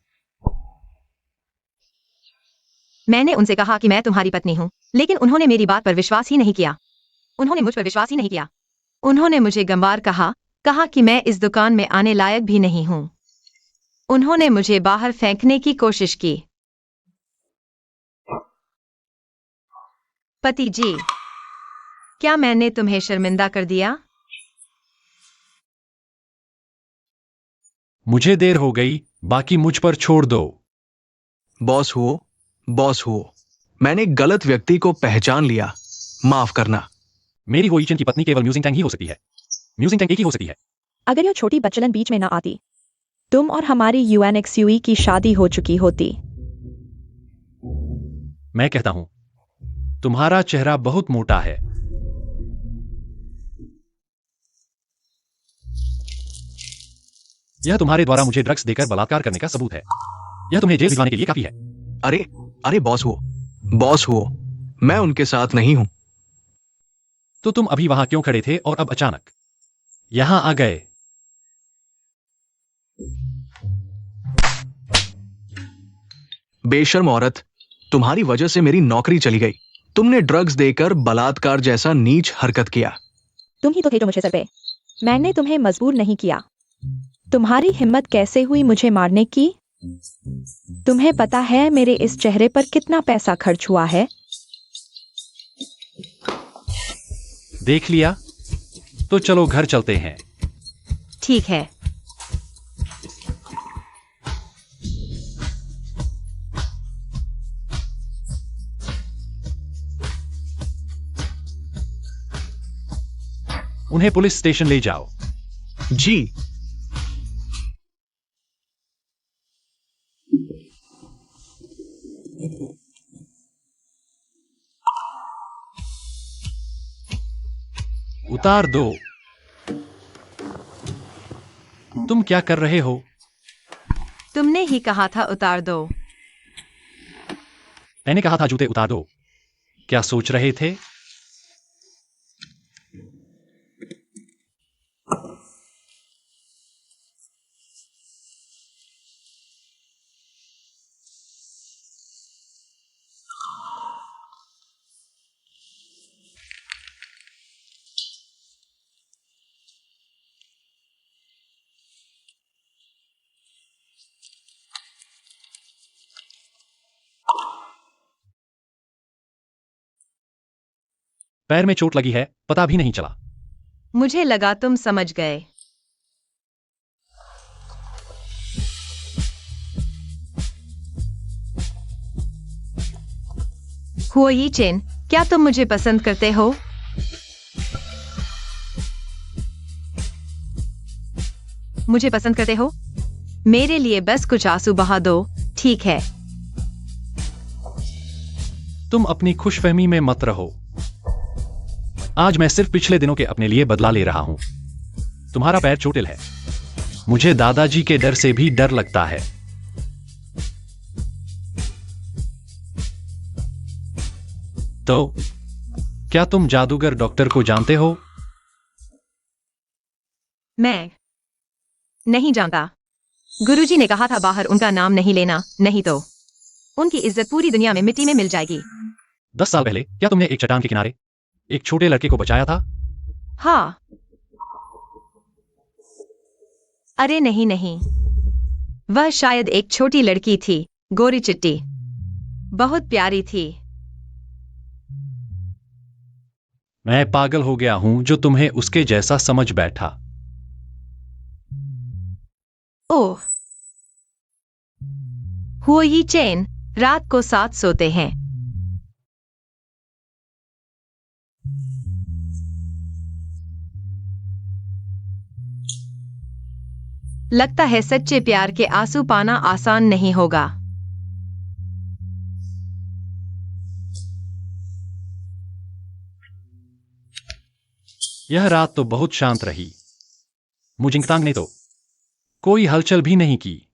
मैंने उनसे कहा कि मैं तुम्हारी पत्नी हूँ, लेकिन उन्होंने मेरी बात पर विश्वास ही नहीं किया। उन्होंने मुझ पर विश्वास ही नहीं किया। उन्होंने मुझे गंवार कहा कि मैं इस दुकान में आने लायक भी नहीं हूँ। उन्होंने मुझे बाहर फेंकने की कोशिश की। पति जी, क्या मैंने तुम्हें शर्मिंदा कर दिया? मुझे देर हो गई, बाकी मुझ पर छोड़ दो। बॉस हो, मैंने गलत व्यक्ति को पहचान लिया, माफ करना। मेरी हो यीचन की पत्नी केवल म्यूजिंग टैंग ही हो सकती है। म्यूजिंग टैंग एक ही हो सकती है। अगर यह छोटी बच्चलन बीच में ना आती, तुम और हमारी UNXUE की शादी हो चुकी होती। मैं कहता हूं, तुम्हारा चेहरा बहुत मोटा है। यह तुम्हारे द्वारा मुझे ड्रग्स देकर बलात्कार करने का सबूत है। यह तुम्हें जेल भिजवाने के लिए काफी है। अरे बॉस हो, मैं उनके साथ नहीं हूं। तो तुम अभी वहां क्यों खड़े थे और अब अचानक यहां आ गए? बेशर्म औरत, तुम्हारी वजह से मेरी नौकरी चली गई। तुमने ड्रग्स देकर बलात्कार जैसा नीच हरकत किया। तुम ही तो थे जो मुझे सर पे। मैंने तुम्हें मजबूर नहीं किया। तुम्हारी हिम्मत कैसे हुई मुझे मारने की? तुम्हें पता है मेरे इस चेहरे पर कितना पैसा खर्च हुआ है? देख लिया? तो चलो घर चलते हैं। ठीक है। उन्हें पुलिस स्टेशन ले जाओ। जी उतार दो। तुम क्या कर रहे हो? तुमने ही कहा था उतार दो। मैंने कहा था जूते उतार दो। क्या सोच रहे थे? पैर में चोट लगी है, पता भी नहीं चला। मुझे लगा तुम समझ गए। हुई चेन, क्या तुम मुझे पसंद करते हो? मुझे पसंद करते हो? मेरे लिए बस कुछ आंसू बहा दो, ठीक है? तुम अपनी खुशफहमी में मत रहो। आज मैं सिर्फ पिछले दिनों के अपने लिए बदला ले रहा हूं। तुम्हारा पैर चोटिल है। मुझे दादाजी के डर से भी डर लगता है। तो क्या तुम जादूगर डॉक्टर को जानते हो? मैं नहीं जानता। गुरुजी ने कहा था बाहर उनका नाम नहीं लेना, नहीं तो उनकी इज्जत पूरी दुनिया में मिट्टी में मिल जाएगी। 10 साल पहले क्या तुमने एक चट्टान के किनारे एक छोटे लड़के को बचाया था? हाँ। अरे नहीं नहीं, वह शायद एक छोटी लड़की थी, गोरी चिट्टी, बहुत प्यारी थी। मैं पागल हो गया हूं जो तुम्हें उसके जैसा समझ बैठा। ओह, हुई चेन, रात को साथ सोते हैं। लगता है सच्चे प्यार के आंसू पाना आसान नहीं होगा। यह रात तो बहुत शांत रही। मुजिंगतांग ने तो कोई हलचल भी नहीं की।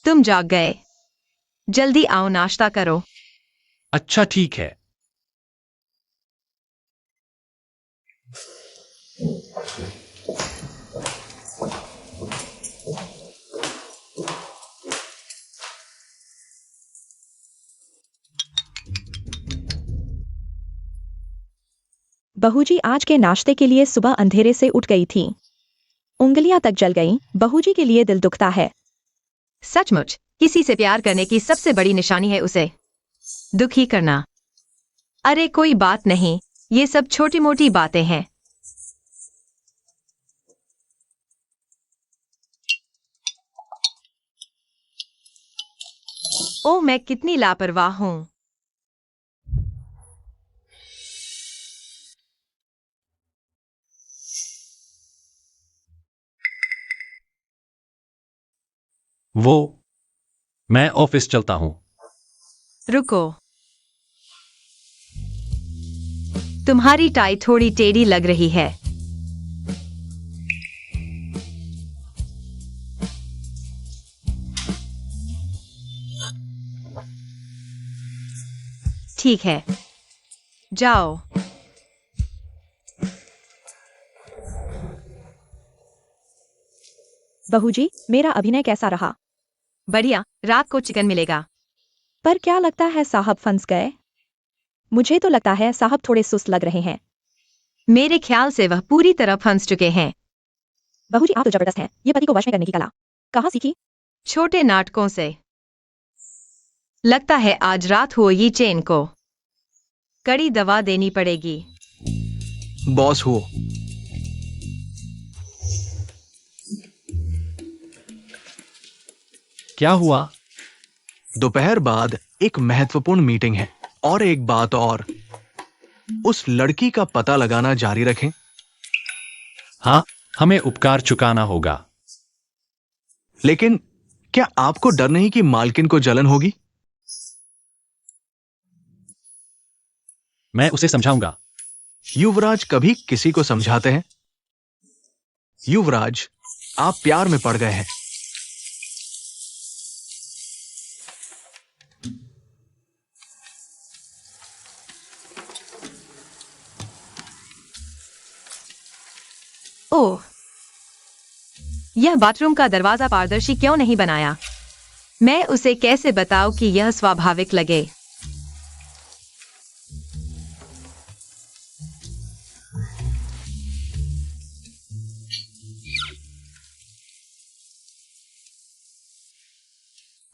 तुम जाग गए। जल्दी आओ, नाश्ता करो। अच्छा ठीक है। बहूजी आज के नाश्ते के लिए सुबह अंधेरे से उठ गई थी। उंगलियां तक जल गईं। बहूजी के लिए दिल दुखता है। सचमुच किसी से प्यार करने की सबसे बड़ी निशानी है उसे दुखी करना। अरे कोई बात नहीं, ये सब छोटी मोटी बातें हैं। ओ मैं कितनी लापरवाह हूं। मैं ऑफिस चलता हूं। रुको, तुम्हारी टाई थोड़ी टेढ़ी लग रही है। ठीक है, जाओ। बहूजी, मेरा अभिनय कैसा रहा? बढ़िया, रात को चिकन मिलेगा। पर क्या लगता है साहब फंस गए? मुझे तो लगता है साहब थोड़े सुस्त लग रहे हैं। मेरे ख्याल से वह पूरी तरह फंस चुके हैं। बहूजी आप तो जबरदस्त हैं। ये पति को वश में करने की कला कहाँ सीखी? छोटे नाटकों से। लगता है आज रात हुई चेन को कड़ी दवा देनी पड़ेगी। बॉस हो। क्या हुआ? दोपहर बाद एक महत्वपूर्ण मीटिंग है। और एक बात और, उस लड़की का पता लगाना जारी रखें। हाँ, हमें उपकार चुकाना होगा। लेकिन क्या आपको डर नहीं कि मालकिन को जलन होगी? मैं उसे समझाऊंगा। युवराज कभी किसी को समझाते हैं? युवराज, आप प्यार में पड़ गए हैं। ओह, यह बाथरूम का दरवाजा पारदर्शी क्यों नहीं बनाया? मैं उसे कैसे बताऊं कि यह स्वाभाविक लगे?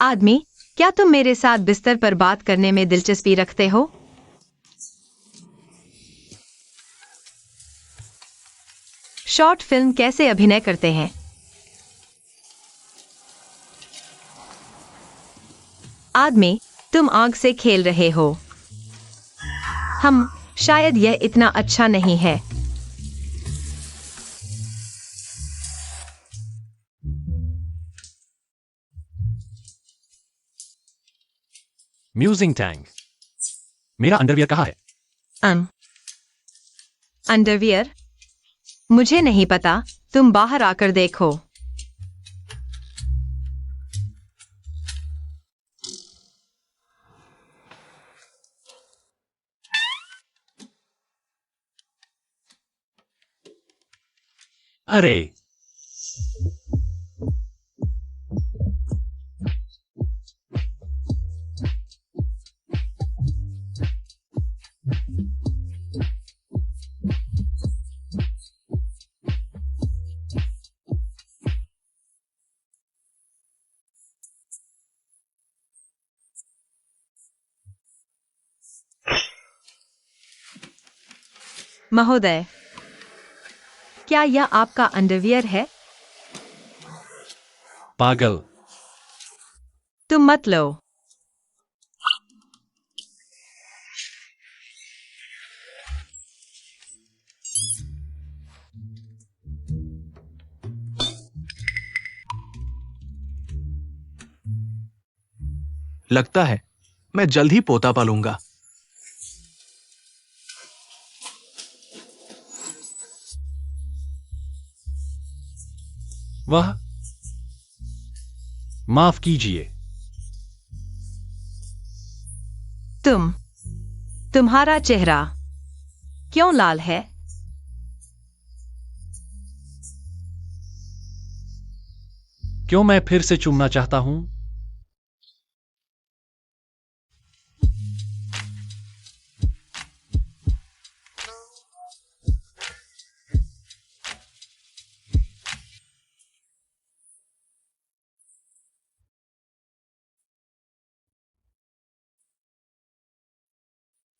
आदमी, क्या तुम मेरे साथ बिस्तर पर बात करने में दिलचस्पी रखते हो? शॉर्ट फिल्म कैसे अभिनय करते हैं? आदमी, तुम आग से खेल रहे हो। शायद यह इतना अच्छा नहीं है। Musing tank. मेरा अंडरवियर कहाँ है? अंडरवियर? मुझे नहीं पता, तुम बाहर आकर देखो। अरे, महोदय, क्या यह आपका अंडरवियर है? पागल। तुम मत लो। लगता है मैं जल्द ही पोता पालूंगा। वह, माफ कीजिए। तुम्हारा चेहरा क्यों लाल है? क्यों मैं फिर से चूमना चाहता हूं?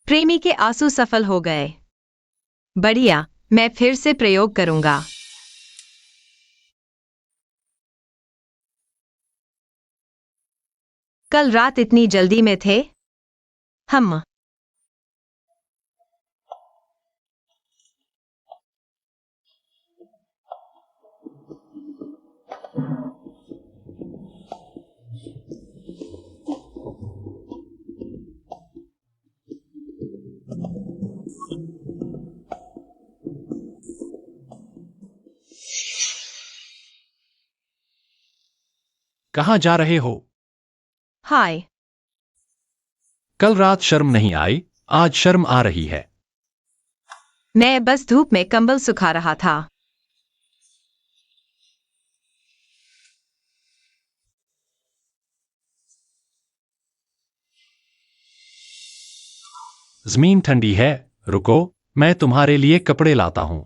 प्रेमी के आंसू सफल हो गए। बढ़िया, मैं फिर से प्रयोग करूंगा। कल रात इतनी जल्दी में थे हम। कहां जा रहे हो? हाय। कल रात शर्म नहीं आई, आज शर्म आ रही है। मैं बस धूप में कंबल सुखा रहा था। जमीन ठंडी है, रुको, मैं तुम्हारे लिए कपड़े लाता हूं।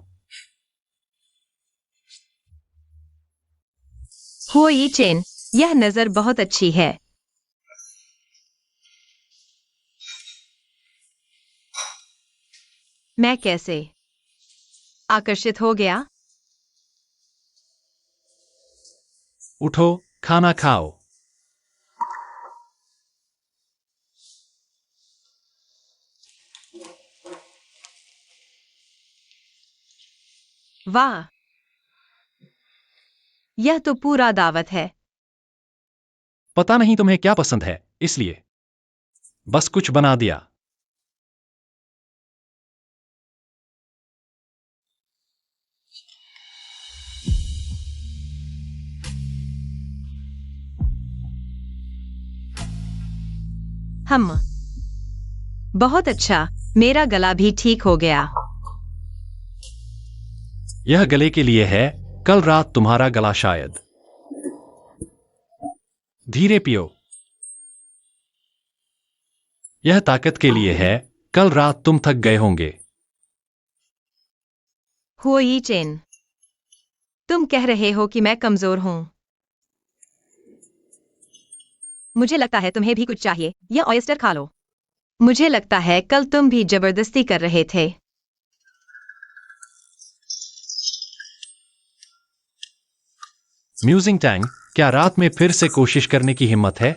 हुई चेन, यह नजर बहुत अच्छी है। मैं कैसे आकर्षित हो गया? उठो, खाना खाओ। वाह, यह तो पूरा दावत है। पता नहीं तुम्हें क्या पसंद है, इसलिए बस कुछ बना दिया। हम बहुत अच्छा, मेरा गला भी ठीक हो गया। यह गले के लिए है, कल रात तुम्हारा गला शायद। धीरे पियो। यह ताकत के लिए है, कल रात तुम थक गए होंगे। हुई चेन, तुम कह रहे हो कि मैं कमजोर हूं। मुझे लगता है तुम्हें भी कुछ चाहिए, यह ऑयस्टर खा लो। मुझे लगता है कल तुम भी जबरदस्ती कर रहे थे। म्यूजिंग टैंग, क्या रात में फिर से कोशिश करने की हिम्मत है?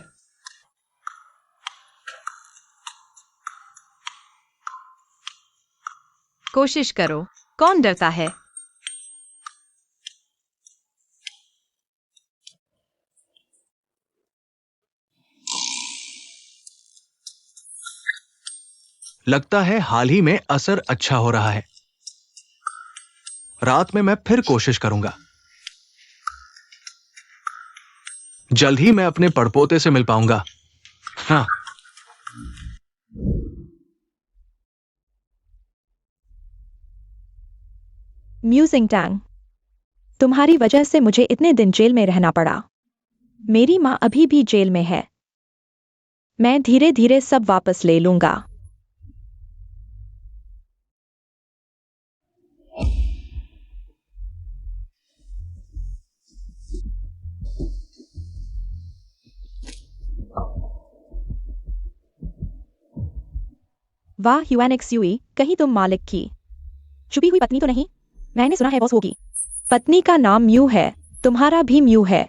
कोशिश करो, कौन डरता है? लगता है हाल ही में असर अच्छा हो रहा है। रात में मैं फिर कोशिश करूंगा। जल्द ही मैं अपने पड़पोते से मिल पाऊंगा। हाँ। म्यूजिंग टैंग, तुम्हारी वजह से मुझे इतने दिन जेल में रहना पड़ा। मेरी माँ अभी भी जेल में है। मैं धीरे धीरे सब वापस ले लूंगा। वाह ह्यूएनएक्सयूई, कहीं तुम मालिक की छुपी हुई पत्नी तो नहीं? मैंने सुना है बॉस होगी। पत्नी का नाम म्यू है, तुम्हारा भी म्यू है।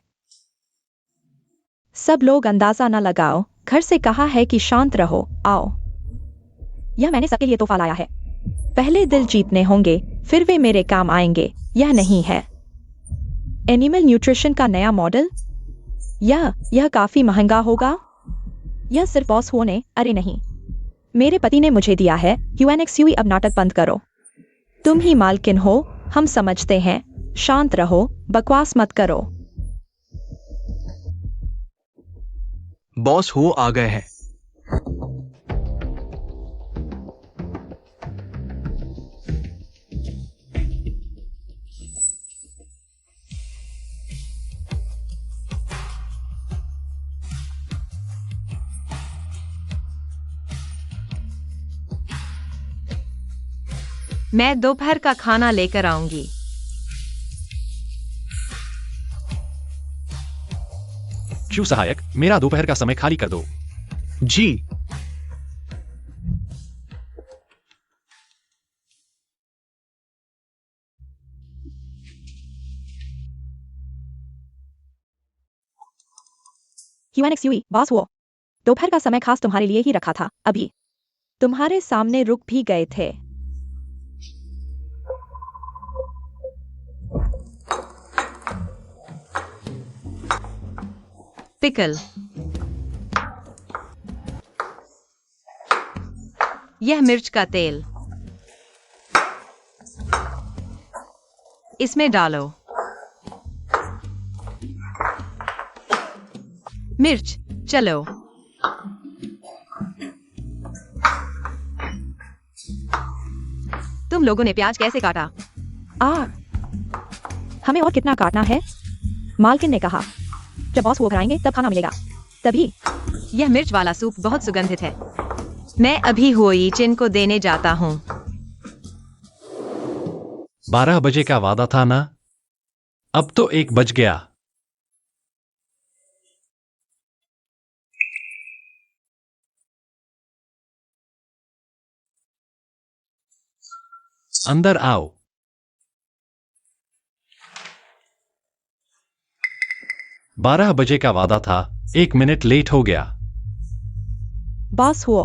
सब लोग अंदाजा न लगाओ, घर से कहा है कि शांत रहो। आओ, यह मैंने सबके लिए तोहफा लाया है। पहले दिल जीतने होंगे, फिर वे मेरे काम आएंगे। यह नहीं है एनिमल न्यूट्रिशन का नया मॉडल। यह काफी महंगा होगा। यह सिर्फ बॉस होने, अरे नहीं, मेरे पति ने मुझे दिया है। ह्यूएनएक्सयूई, अब नाटक बंद करो। तुम ही मालकिन हो, हम समझते हैं। शांत रहो, बकवास मत करो। बॉस हो आ गए हैं। मैं दोपहर का खाना लेकर आऊंगी। क्यों सहायक, मेरा दोपहर का समय खाली कर दो। जी। ह्यूएनएक्सयूई, बॉस हुआ। दोपहर का समय खास तुम्हारे लिए ही रखा था। अभी तुम्हारे सामने रुक भी गए थे। पिकल, यह मिर्च का तेल, इसमें डालो। मिर्च, चलो। तुम लोगों ने प्याज कैसे काटा? हमें और कितना काटना है? मालकिन ने कहा जब बॉस वो घर आएंगे तब खाना मिलेगा। तभी यह मिर्च वाला सूप बहुत सुगंधित है। मैं अभी हुई चिन को देने जाता हूँ। 12 बजे का वादा था ना? अब तो 1 बज गया। अंदर आओ। बारह बजे का वादा था, 1 मिनट लेट हो गया। बॉस हुआ,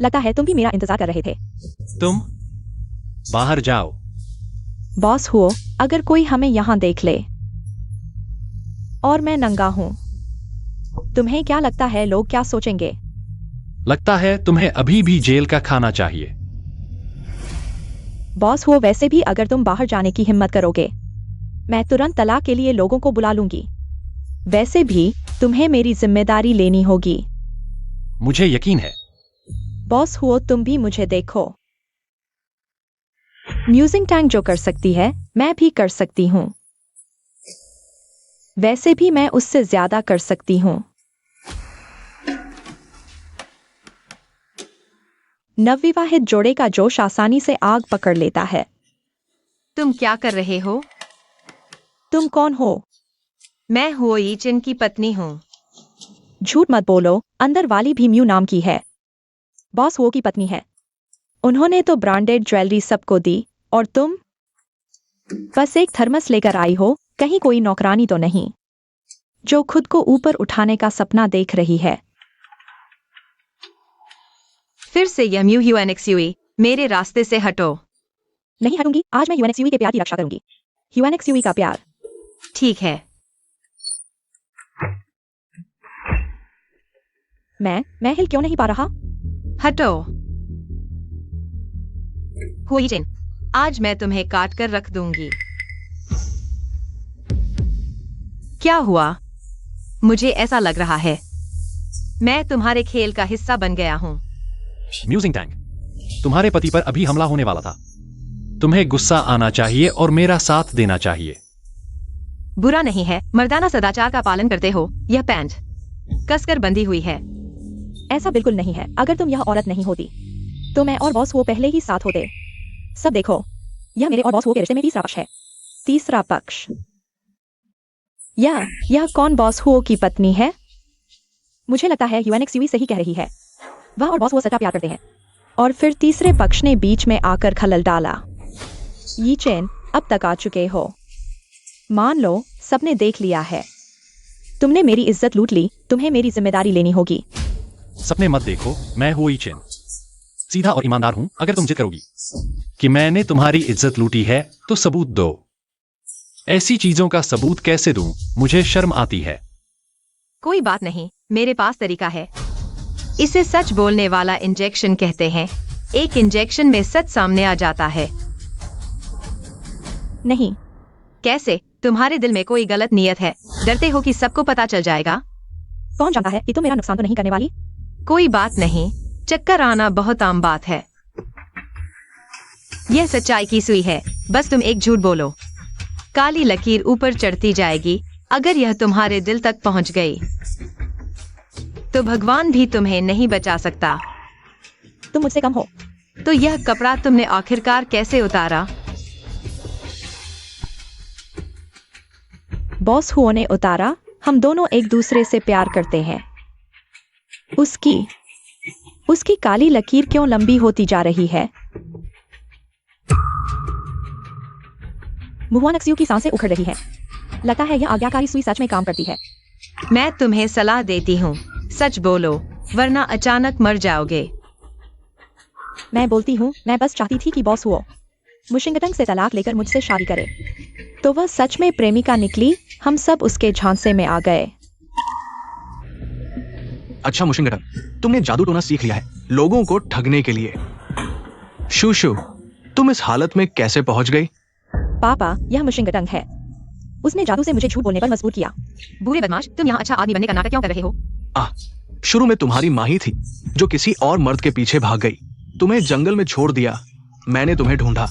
लगता है तुम भी मेरा इंतजार कर रहे थे। तुम बाहर जाओ। बॉस हुआ, अगर कोई हमें यहां देख ले और मैं नंगा हूं तुम्हें क्या लगता है लोग क्या सोचेंगे? लगता है तुम्हें अभी भी जेल का खाना चाहिए। बॉस हो, वैसे भी अगर तुम बाहर जाने की हिम्मत करोगे मैं तुरंत तलाक के लिए लोगों को बुला लूंगी। वैसे भी तुम्हें मेरी जिम्मेदारी लेनी होगी। मुझे यकीन है। बॉस हो, तुम भी मुझे देखो। म्यूजिंग टैंक जो कर सकती है मैं भी कर सकती हूं। वैसे भी मैं उससे ज्यादा कर सकती हूं। नवविवाहित जोड़े का जोश आसानी से आग पकड़ लेता है। तुम क्या कर रहे हो? तुम कौन हो? मैं हुई चिन की पत्नी हूँ। झूठ मत बोलो, अंदर वाली भी म्यू नाम की है। बॉस वो की पत्नी है। उन्होंने तो ब्रांडेड ज्वेलरी सबको दी और तुम बस एक थर्मस लेकर आई हो। कहीं कोई नौकरानी तो नहीं जो खुद को ऊपर उठाने का सपना देख रही है? फिर से यह म्यू ह्यूएनएक्सयूई, मेरे रास्ते से हटो। नहीं हटूंगी। आज मैं यूएनएक्सयूई के प्यार की रक्षा करूंगी। यूएनएक्सयूई का प्यार। ठीक है। मैं हिल क्यों नहीं पा रहा? हटो। हुई चिन, आज मैं तुम्हें काट कर रख दूंगी। क्या हुआ? मुझे ऐसा लग रहा है मैं तुम्हारे खेल का हिस्सा बन गया हूं। म्यूजिंग टैंक, तुम्हारे पति पर अभी हमला होने वाला था। तुम्हें गुस्सा आना चाहिए और मेरा साथ देना चाहिए। बुरा नहीं है, मर्दाना सदाचार का पालन करते हो। यह पैंट कसकर बंधी हुई है। ऐसा बिल्कुल नहीं है। अगर तुम यह औरत नहीं होती तो मैं और बॉस वो पहले ही साथ होते। सब देखो, यह मेरे और बॉस वो के रिश्ते में तीसरा पक्ष है। तीसरा पक्ष। यह कौन बॉस हो की पत्नी है? मुझे लगता है यूएनएक्सयूई सही कह रही है। वह और बॉस वो सच्चा प्यार करते हैं। और फिर तीसरे पक्ष ने बीच में आकर खलल डाला। ये चैन अब तक आ चुके हो। मान लो सबने देख लिया है। तुमने मेरी इज्जत लूट ली। तुम्हें मेरी जिम्मेदारी लेनी होगी। सपने मत देखो, मैं हुई चिन सीधा और ईमानदार हूं। अगर तुम जिद करोगी कि मैंने तुम्हारी इज्जत लूटी है तो सबूत दो। ऐसी चीजों का सबूत कैसे दूं? मुझे शर्म आती है। कोई बात नहीं, मेरे पास तरीका है। इसे सच बोलने वाला इंजेक्शन कहते हैं। एक इंजेक्शन में सच सामने आ जाता है। नहीं। कैसे? तुम्हारे दिल में कोई गलत नियत है। डरते हो कि सबको पता चल जाएगा। कौन जानता है कि तुम मेरा नुकसान तो नहीं करने वाली? कोई बात नहीं, चक्कर आना बहुत आम बात है। यह सच्चाई की सुई है। बस तुम एक झूठ बोलो, काली लकीर ऊपर चढ़ती जाएगी। अगर यह तुम्हारे दिल तक पहुंच गई तो भगवान भी तुम्हें नहीं बचा सकता। तुम मुझसे कम हो। तो यह कपड़ा तुमने आखिरकार कैसे उतारा? बॉस हुओ ने उतारा। हम दोनों एक दूसरे से प्यार करते हैं। उसकी काली लकीर क्यों लंबी होती जा रही है? मुहुआनक्सियू की सांसें उखड़ रही हैं। लगता है यह आज्ञाकारी सुई सच में काम करती है। मैं तुम्हें सलाह देती हूँ, सच बोलो वरना अचानक मर जाओगे। मैं बोलती हूँ, मैं बस चाहती थी कि बॉस हुओ मुशिंगटंग से तलाक लेकर मुझसे शादी करे। तो वह सच में प्रेमिका निकली। हम सब उसके झांसे में आ गए। अच्छा मुशिंगटन, तुमने जादू टोना सीख लिया है लोगों को ठगने के लिए। शूशु, तुम इस हालत में कैसे पहुंच गई? पापा, यह मुशिंगटंग है। उसने जादू से मुझे झूठ बोलने पर मजबूर किया। बुरे बदमाश, तुम यहाँ अच्छा आदमी बनने का नाटक क्यों कर रहे हो? शुरू में तुम्हारी माँ ही थी जो किसी और मर्द के पीछे भाग गई। तुम्हें जंगल में छोड़ दिया। मैंने तुम्हें ढूंढा,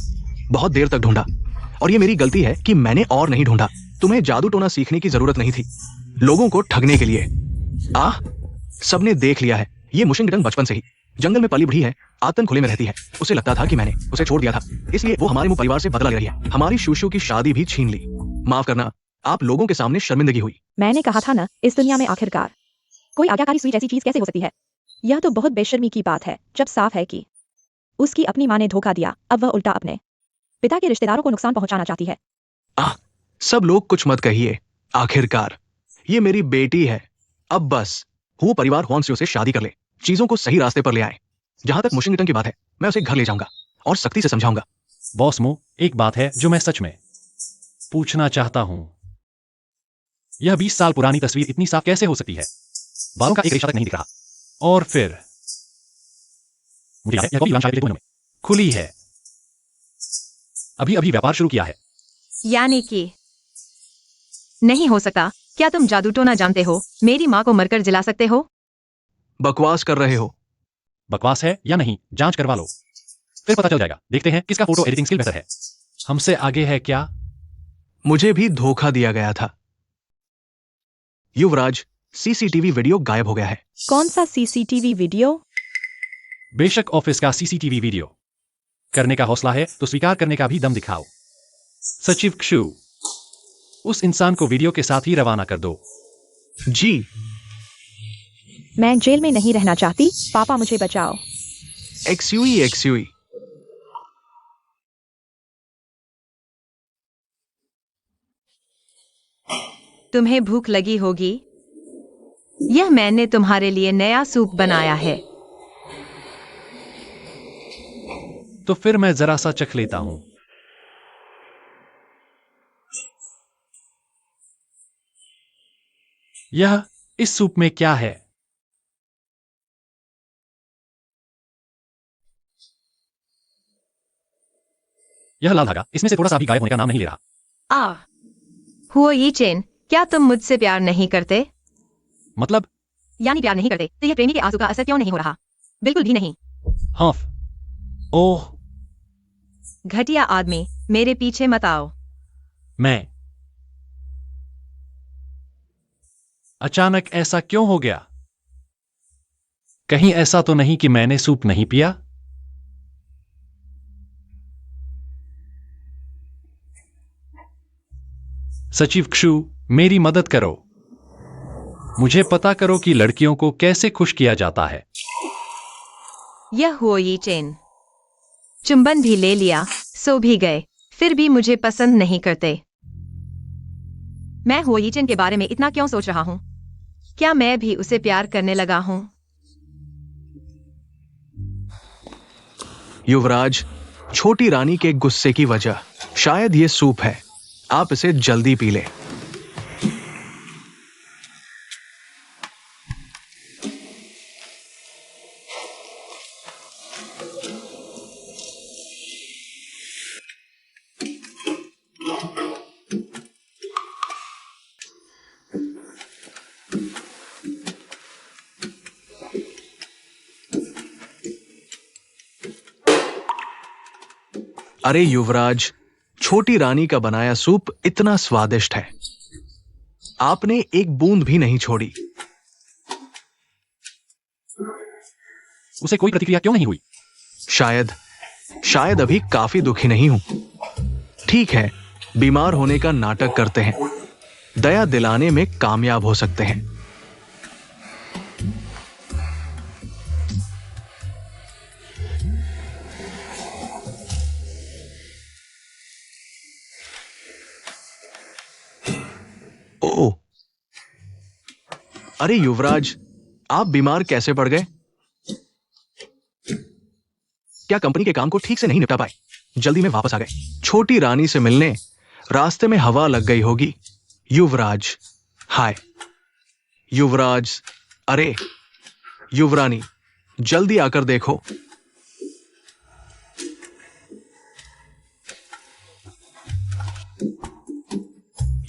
बहुत देर तक ढूंढा। और ये मेरी गलती है कि मैंने और नहीं ढूंढा। तुम्हें जादू टोना सीखने की जरूरत नहीं थी लोगों को ठगने के लिए। सबने देख लिया है। ये मुशिंगटंग बचपन से ही जंगल में पली बढ़ी है। आतन खुले में रहती है। उसे लगता था कि मैंने उसे छोड़ दिया था, इसलिए वो हमारे मुंह परिवार से बदला ले रही है। हमारी शूशु की शादी भी छीन ली। माफ करना, आप लोगों के सामने शर्मिंदगी हुई। मैंने कहा था ना, इस दुनिया में आखिरकार कोई आज्ञाकारी सुई जैसी चीज कैसे हो सकती है? यह तो बहुत बेशर्मी की बात है जब साफ है कि उसकी अपनी माँ ने धोखा दिया। अब वह उल्टा अपने पिता के रिश्तेदारों को नुकसान पहुंचाना चाहती है। सब लोग कुछ मत कहिए। आखिरकार ये मेरी बेटी है। अब बस वो परिवार हुआनसियो से शादी कर ले, चीजों को सही रास्ते पर ले आए। जहां तक मुशिंगटन की बात है, मैं उसे घर ले जाऊंगा और सख्ती से समझाऊंगा। बॉस मो, एक बात है जो मैं सच में पूछना चाहता हूं। यह 20 साल पुरानी तस्वीर इतनी साफ कैसे हो सकती है? बालों का एक रेशा तक नहीं दिख रहा। और फिर मुझे याद है, यह कॉफी दुकान शायद पिछले 2 महीनों में खुली है। अभी अभी व्यापार शुरू किया है। यानी कि नहीं हो सकता। क्या तुम जादू टोना जानते हो? मेरी माँ को मरकर जिला सकते हो? बकवास कर रहे हो। बकवास है या नहीं, जांच करवा लो, फिर पता चल जाएगा। देखते हैं किसका फोटो एडिटिंग स्किल बेहतर है। हमसे आगे है क्या? मुझे भी धोखा दिया गया था। युवराज, सीसीटीवी वीडियो गायब हो गया है। कौन सा सीसीटीवी वीडियो? बेशक ऑफिस का सीसीटीवी वीडियो। करने का हौसला है तो स्वीकार करने का भी दम दिखाओ। सचिव क्षु, उस इंसान को वीडियो के साथ ही रवाना कर दो। जी। मैं जेल में नहीं रहना चाहती। पापा मुझे बचाओ। एक्सयूई। तुम्हें भूख लगी होगी। यह मैंने तुम्हारे लिए नया सूप बनाया है। तो फिर मैं जरा सा चख लेता हूं। यह इस सूप में क्या है? यह लाल धागा इसमें से थोड़ा सा भी गायब होने का नाम नहीं ले रहा। हुआ ये चेन, क्या तुम मुझसे प्यार नहीं करते? मतलब? यानी प्यार नहीं करते तो यह प्रेमी के आंसू का असर क्यों नहीं हो रहा? बिल्कुल भी नहीं। हाँ। ओह, घटिया आदमी, मेरे पीछे मत आओ। मैं अचानक ऐसा क्यों हो गया? कहीं ऐसा तो नहीं कि मैंने सूप नहीं पिया? सचिव क्षु, मेरी मदद करो। मुझे पता करो कि लड़कियों को कैसे खुश किया जाता है। यह हुआ ये चेन। चुंबन भी ले लिया, सो भी गए, फिर भी मुझे पसंद नहीं करते। मैं हुई चेन के बारे में इतना क्यों सोच रहा हूं? क्या मैं भी उसे प्यार करने लगा हूं? युवराज, छोटी रानी के गुस्से की वजह शायद ये सूप है। आप इसे जल्दी पी लें। अरे युवराज, छोटी रानी का बनाया सूप इतना स्वादिष्ट है। आपने एक बूंद भी नहीं छोड़ी। उसे कोई प्रतिक्रिया क्यों नहीं हुई? शायद अभी काफी दुखी नहीं हूं। ठीक है, बीमार होने का नाटक करते हैं। दया दिलाने में कामयाब हो सकते हैं। ओह, अरे युवराज, आप बीमार कैसे पड़ गए? क्या कंपनी के काम को ठीक से नहीं निपटा पाए? जल्दी में वापस आ गए। छोटी रानी से मिलने रास्ते में हवा लग गई होगी। युवराज, हाय। युवराज, अरे युवरानी, जल्दी आकर देखो।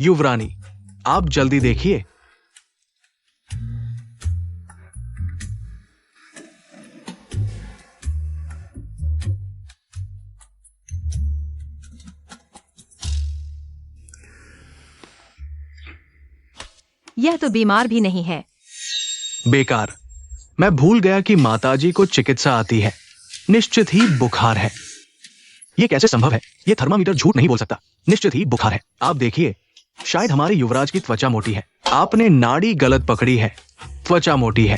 युवरानी, आप जल्दी देखिए। यह तो बीमार भी नहीं है। बेकार, मैं भूल गया कि माताजी को चिकित्सा आती है। निश्चित ही बुखार है। यह कैसे संभव है? यह थर्मामीटर झूठ नहीं बोल सकता। निश्चित ही बुखार है। आप देखिए, शायद हमारे युवराज की त्वचा मोटी है। आपने नाड़ी गलत पकड़ी है। त्वचा मोटी है।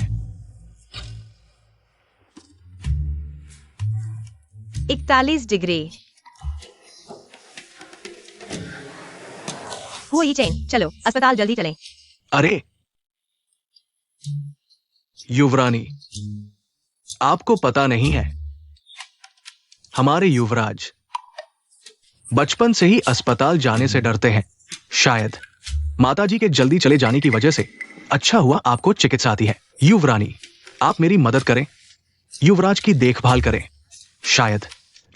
41 डिग्री। हुआ ये चेन, चलो अस्पताल जल्दी चलें। अरे युवरानी, आपको पता नहीं है, हमारे युवराज बचपन से ही अस्पताल जाने से डरते हैं। शायद माताजी के जल्दी चले जाने की वजह से अच्छा हुआ आपको चिकित्सा आती है। युवरानी, आप मेरी मदद करें, युवराज की देखभाल करें। शायद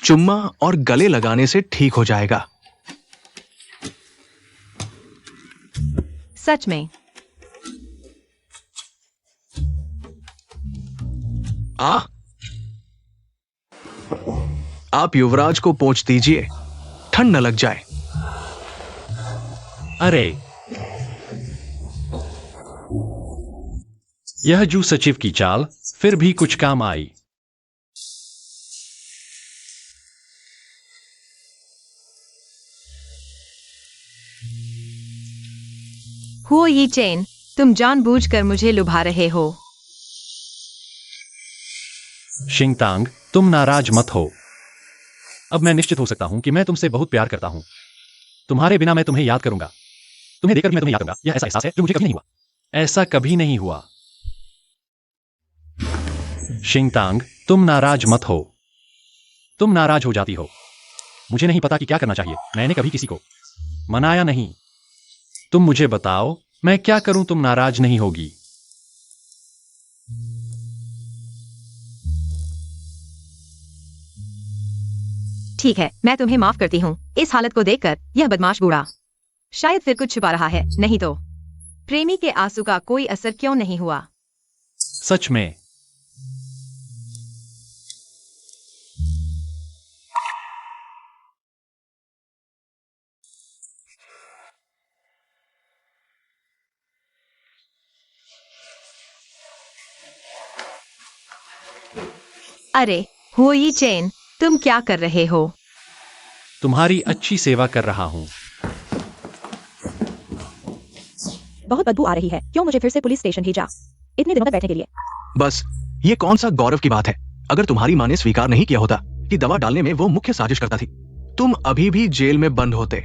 चुम्मा और गले लगाने से ठीक हो जाएगा। सच में? आप युवराज को पोंछ दीजिए, ठंड न लग जाए। अरे, यह जू सचिव की चाल फिर भी कुछ काम आई। हुओ यी चेन, तुम जानबूझकर मुझे लुभा रहे हो। शिंगतांग, तुम नाराज मत हो। अब मैं निश्चित हो सकता हूं कि मैं तुमसे बहुत प्यार करता हूं। तुम्हारे बिना मैं तुम्हें याद करूंगा। तुम्हें देखकर भी मैं तुम्हें याद करूंगा। यह ऐसा एहसास है जो मुझे कभी नहीं हुआ। ऐसा कभी नहीं हुआ। शिंगतांग, तुम नाराज मत हो। तुम नाराज हो जाती हो। मुझे नहीं पता कि क्या करना चाहिए। मैंने कभी किसी को मनाया नहीं। तुम मुझे बताओ, मैं क्या करूं तुम नाराज नहीं होगी। ठीक है, मैं तुम्हें माफ करती हूँ। इस हालत को देखकर यह बदमाश बूढ़ा शायद फिर कुछ छुपा रहा है, नहीं तो प्रेमी के आंसू का कोई असर क्यों नहीं हुआ? सच में? अरे हुओ यी चेन, तुम क्या कर रहे हो? तुम्हारी अच्छी सेवा कर रहा हूं। बहुत बदबू आ रही है। क्यों मुझे फिर से पुलिस स्टेशन भेजा इतने दिनों तक बैठने के लिए? बस ये कौन सा गौरव की बात है। अगर तुम्हारी माँ ने स्वीकार नहीं किया होता कि दवा डालने में वो मुख्य साजिश करता थी, तुम अभी भी जेल में बंद होते।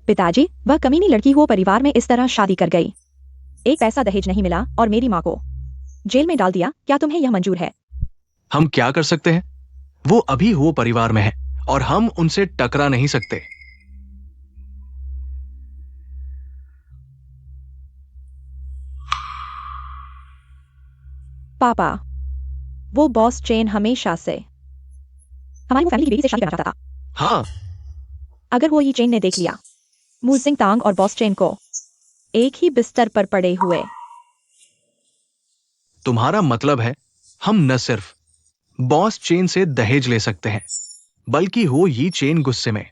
पिताजी, वह कमीनी लड़की हुओ परिवार में इस तरह शादी कर गई। एक पैसा दहेज नहीं मिला और मेरी माँ को जेल में डाल दिया। क्या तुम्हें यह मंजूर है? हम क्या कर सकते हैं? वो अभी वो परिवार में है और हम उनसे टकरा नहीं सकते। पापा, वो बॉस चेन हमेशा से हमारी वो फैमिली की बेटी से शादी करना चाहता था। हाँ, अगर वो ये चेन ने देख लिया मू जिंगतांग और बॉस चेन को एक ही बिस्तर पर पड़े हुए। तुम्हारा मतलब है हम न सिर्फ बॉस चेन से दहेज ले सकते हैं, बल्कि वो ये चेन गुस्से में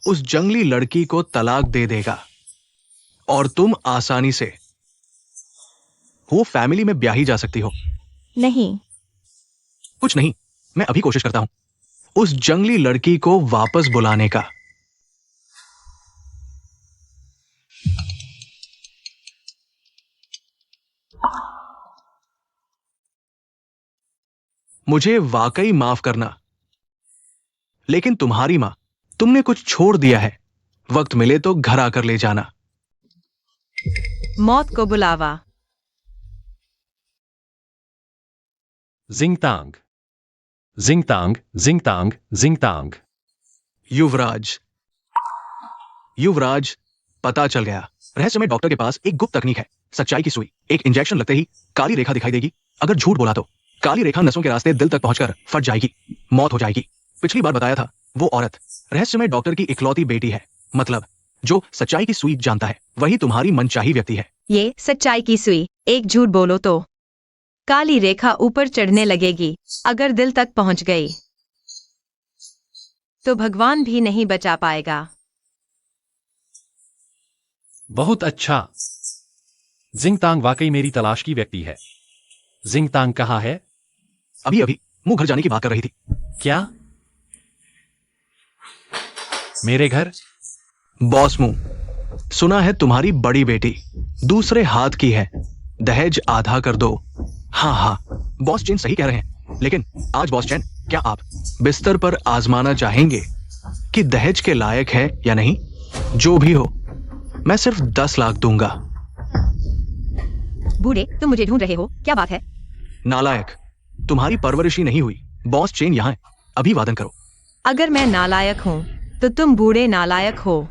उस जंगली लड़की को तलाक दे देगा और तुम आसानी से वो फैमिली में ब्याही जा सकती हो। नहीं, कुछ नहीं, मैं अभी कोशिश करता हूं उस जंगली लड़की को वापस बुलाने का। मुझे वाकई माफ करना, लेकिन तुम्हारी मां, तुमने कुछ छोड़ दिया है। वक्त मिले तो घर आकर ले जाना। मौत को बुलावा। जिंगतांग, जिंगतांग, जिंगतांग, जिंगतांग। युवराज, युवराज, पता चल गया। रहस्यमय डॉक्टर के पास एक गुप्त तकनीक है। सच्चाई की सुई। एक इंजेक्शन लगते ही काली रेखा दिखाई देगी। अगर झूठ बोला तो काली रेखा नसों के रास्ते दिल तक पहुंचकर फट जाएगी, मौत हो जाएगी। पिछली बार बताया था, वो औरत रहस्यमय डॉक्टर की इकलौती बेटी है। मतलब जो सच्चाई की सुई जानता है, वही तुम्हारी मनचाही व्यक्ति है। ये सच्चाई की सुई। एक झूठ बोलो तो काली रेखा ऊपर चढ़ने लगेगी। अगर दिल तक पहुंच गई तो भगवान भी नहीं बचा पाएगा। बहुत अच्छा। जिंगतांग वाकई मेरी तलाश की व्यक्ति है। जिंगतांग कहाँ है? अभी अभी मुंह घर जाने की बात कर रही थी। क्या? मेरे घर? बॉस मुंह, सुना है तुम्हारी बड़ी बेटी दूसरे हाथ की है। दहेज आधा कर दो। हाँ हाँ, बॉस चैन सही कह रहे हैं। लेकिन आज बॉस चैन, क्या आप बिस्तर पर आजमाना चाहेंगे कि दहेज के लायक है या नहीं? जो भी हो, मैं सिर्फ 10 लाख दूंगा। बूढ़े, तुम मुझे ढूंढ रहे हो? क्या बात है? नालायक, तुम्हारी परवरिश ही नहीं हुई। बॉस चेन यहाँ है, अभी वादन करो। अगर मैं नालायक हूँ तो तुम बूढ़े नालायक हो।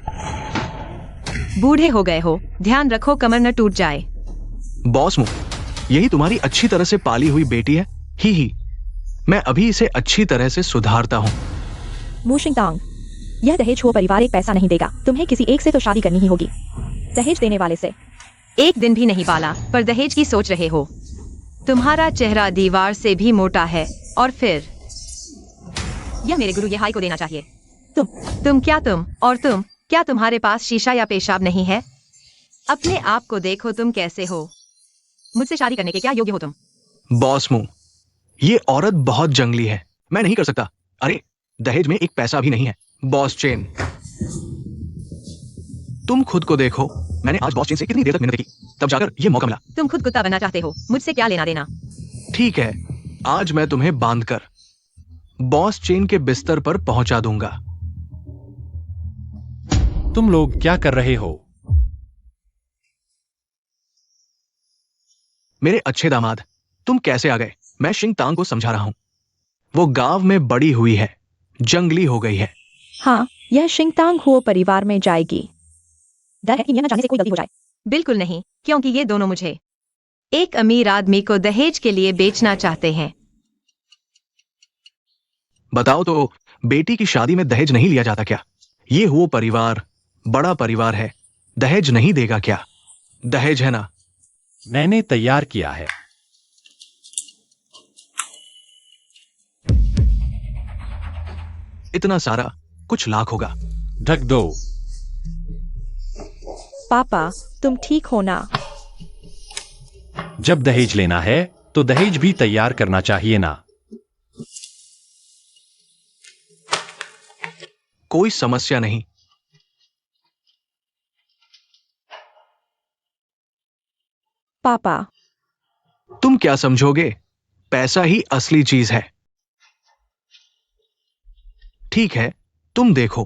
बूढ़े हो गए हो, ध्यान रखो कमर न टूट जाए। बॉस मुंह, यही तुम्हारी अच्छी तरह से पाली हुई बेटी है? ही मैं अभी इसे अच्छी तरह से सुधारता हूं। मू शिंगतांग, यह दहेज हुआ परिवार एक पैसा नहीं देगा। तुम्हें किसी एक से तो शादी करनी ही होगी, दहेज देने वाले से। एक दिन भी नहीं पाला पर दहेज की सोच रहे हो। तुम्हारा चेहरा दीवार से भी मोटा है। और फिर यह मेरे गुरु यहाई को देना चाहिए। तुम क्या तुम्हारे पास शीशा या पेशाब नहीं है? अपने आप को देखो, तुम कैसे हो? मुझसे शादी करने के क्या योग्य हो तुम? बॉस मुंह, ये औरत बहुत जंगली है, मैं नहीं कर सकता। अरे दहेज में एक पैसा भी नहीं है। बॉस चेन, तुम खुद को देखो, मैंने आज बॉस चेन से कितनी देर तक मिन्नत की, तब जाकर ये मौका मिला। तुम खुद कुत्ता बनना चाहते हो, मुझसे क्या लेना देना? ठीक है, आज मैं तुम्हें बांधकर बॉस चेन के बिस्तर पर पहुंचा दूंगा। तुम लोग क्या कर रहे हो? मेरे अच्छे दामाद, तुम कैसे आ गए? मैं शिंगतांग को समझा रहा हूं। वो गांव में बड़ी हुई है, जंगली हो गई है। हाँ, यह शिंगतांग हुआ परिवार में जाएगी। डर है कि यह न जाने से कोई गलती हो जाए। बिल्कुल नहीं, क्योंकि ये दोनों मुझे एक अमीर आदमी को दहेज के लिए बेचना चाहते हैं। बताओ तो, बेटी की शादी में दहेज नहीं लिया जाता क्या? ये हुआ परिवार बड़ा परिवार है, दहेज नहीं देगा क्या? दहेज है ना? मैंने तैयार किया है। इतना सारा, कुछ लाख होगा। ढक दो। पापा, तुम ठीक हो ना? जब दहेज लेना है तो दहेज भी तैयार करना चाहिए ना? कोई समस्या नहीं। पापा, तुम क्या समझोगे? पैसा ही असली चीज है। ठीक है, तुम देखो।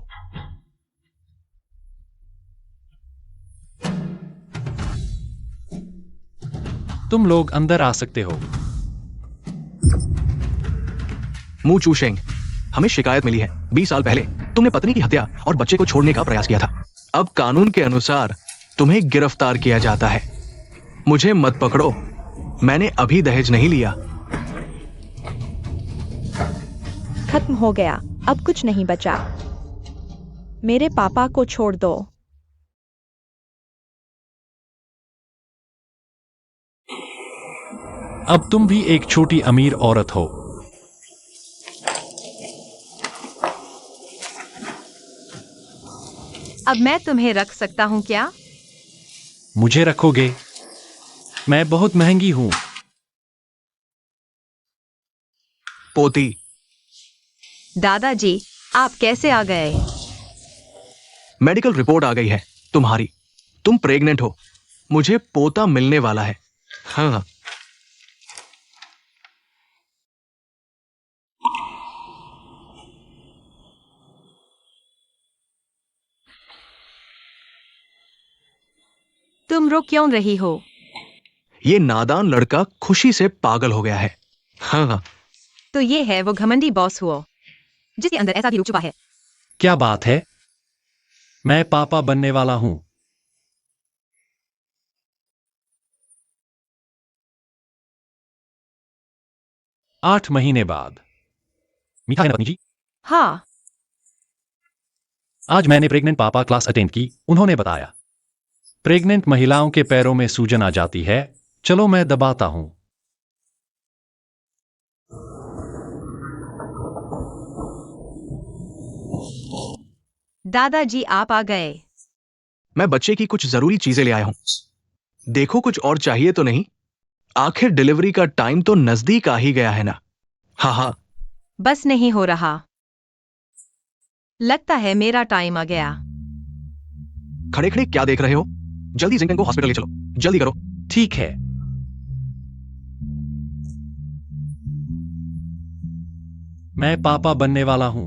तुम लोग अंदर आ सकते हो। मू चूशेंग, हमें शिकायत मिली है। 20 साल पहले तुमने पत्नी की हत्या और बच्चे को छोड़ने का प्रयास किया था। अब कानून के अनुसार तुम्हें गिरफ्तार किया जाता है। मुझे मत पकड़ो, मैंने अभी दहेज नहीं लिया। खत्म हो गया, अब कुछ नहीं बचा। मेरे पापा को छोड़ दो। अब तुम भी एक छोटी अमीर औरत हो। अब मैं तुम्हें रख सकता हूं क्या? मुझे रखोगे? मैं बहुत महंगी हूं। पोती, दादाजी, आप कैसे आ गए? मेडिकल रिपोर्ट आ गई है तुम्हारी। तुम प्रेग्नेंट हो। मुझे पोता मिलने वाला है। हाँ, तुम रो क्यों रही हो? ये नादान लड़का खुशी से पागल हो गया है। हाँ, तो ये है वो घमंडी बॉस हुआ जिसके अंदर ऐसा भी रुक चुका है। क्या बात है? मैं पापा बनने वाला हूं। आठ महीने बाद। मीठा है ना पत्नी जी? हाँ, आज मैंने प्रेग्नेंट पापा क्लास अटेंड की। उन्होंने बताया प्रेग्नेंट महिलाओं के पैरों में सूजन आ जाती है। चलो मैं दबाता हूं। दादाजी आप आ गए। मैं बच्चे की कुछ जरूरी चीजें ले आया हूं। देखो, कुछ और चाहिए तो नहीं? आखिर डिलीवरी का टाइम तो नजदीक आ ही गया है ना। हाँ हाँ, बस नहीं हो रहा। लगता है मेरा टाइम आ गया। खड़े खड़े क्या देख रहे हो? जल्दी जिंगन को हॉस्पिटल ले चलो, जल्दी करो। ठीक है। मैं पापा बनने वाला हूं।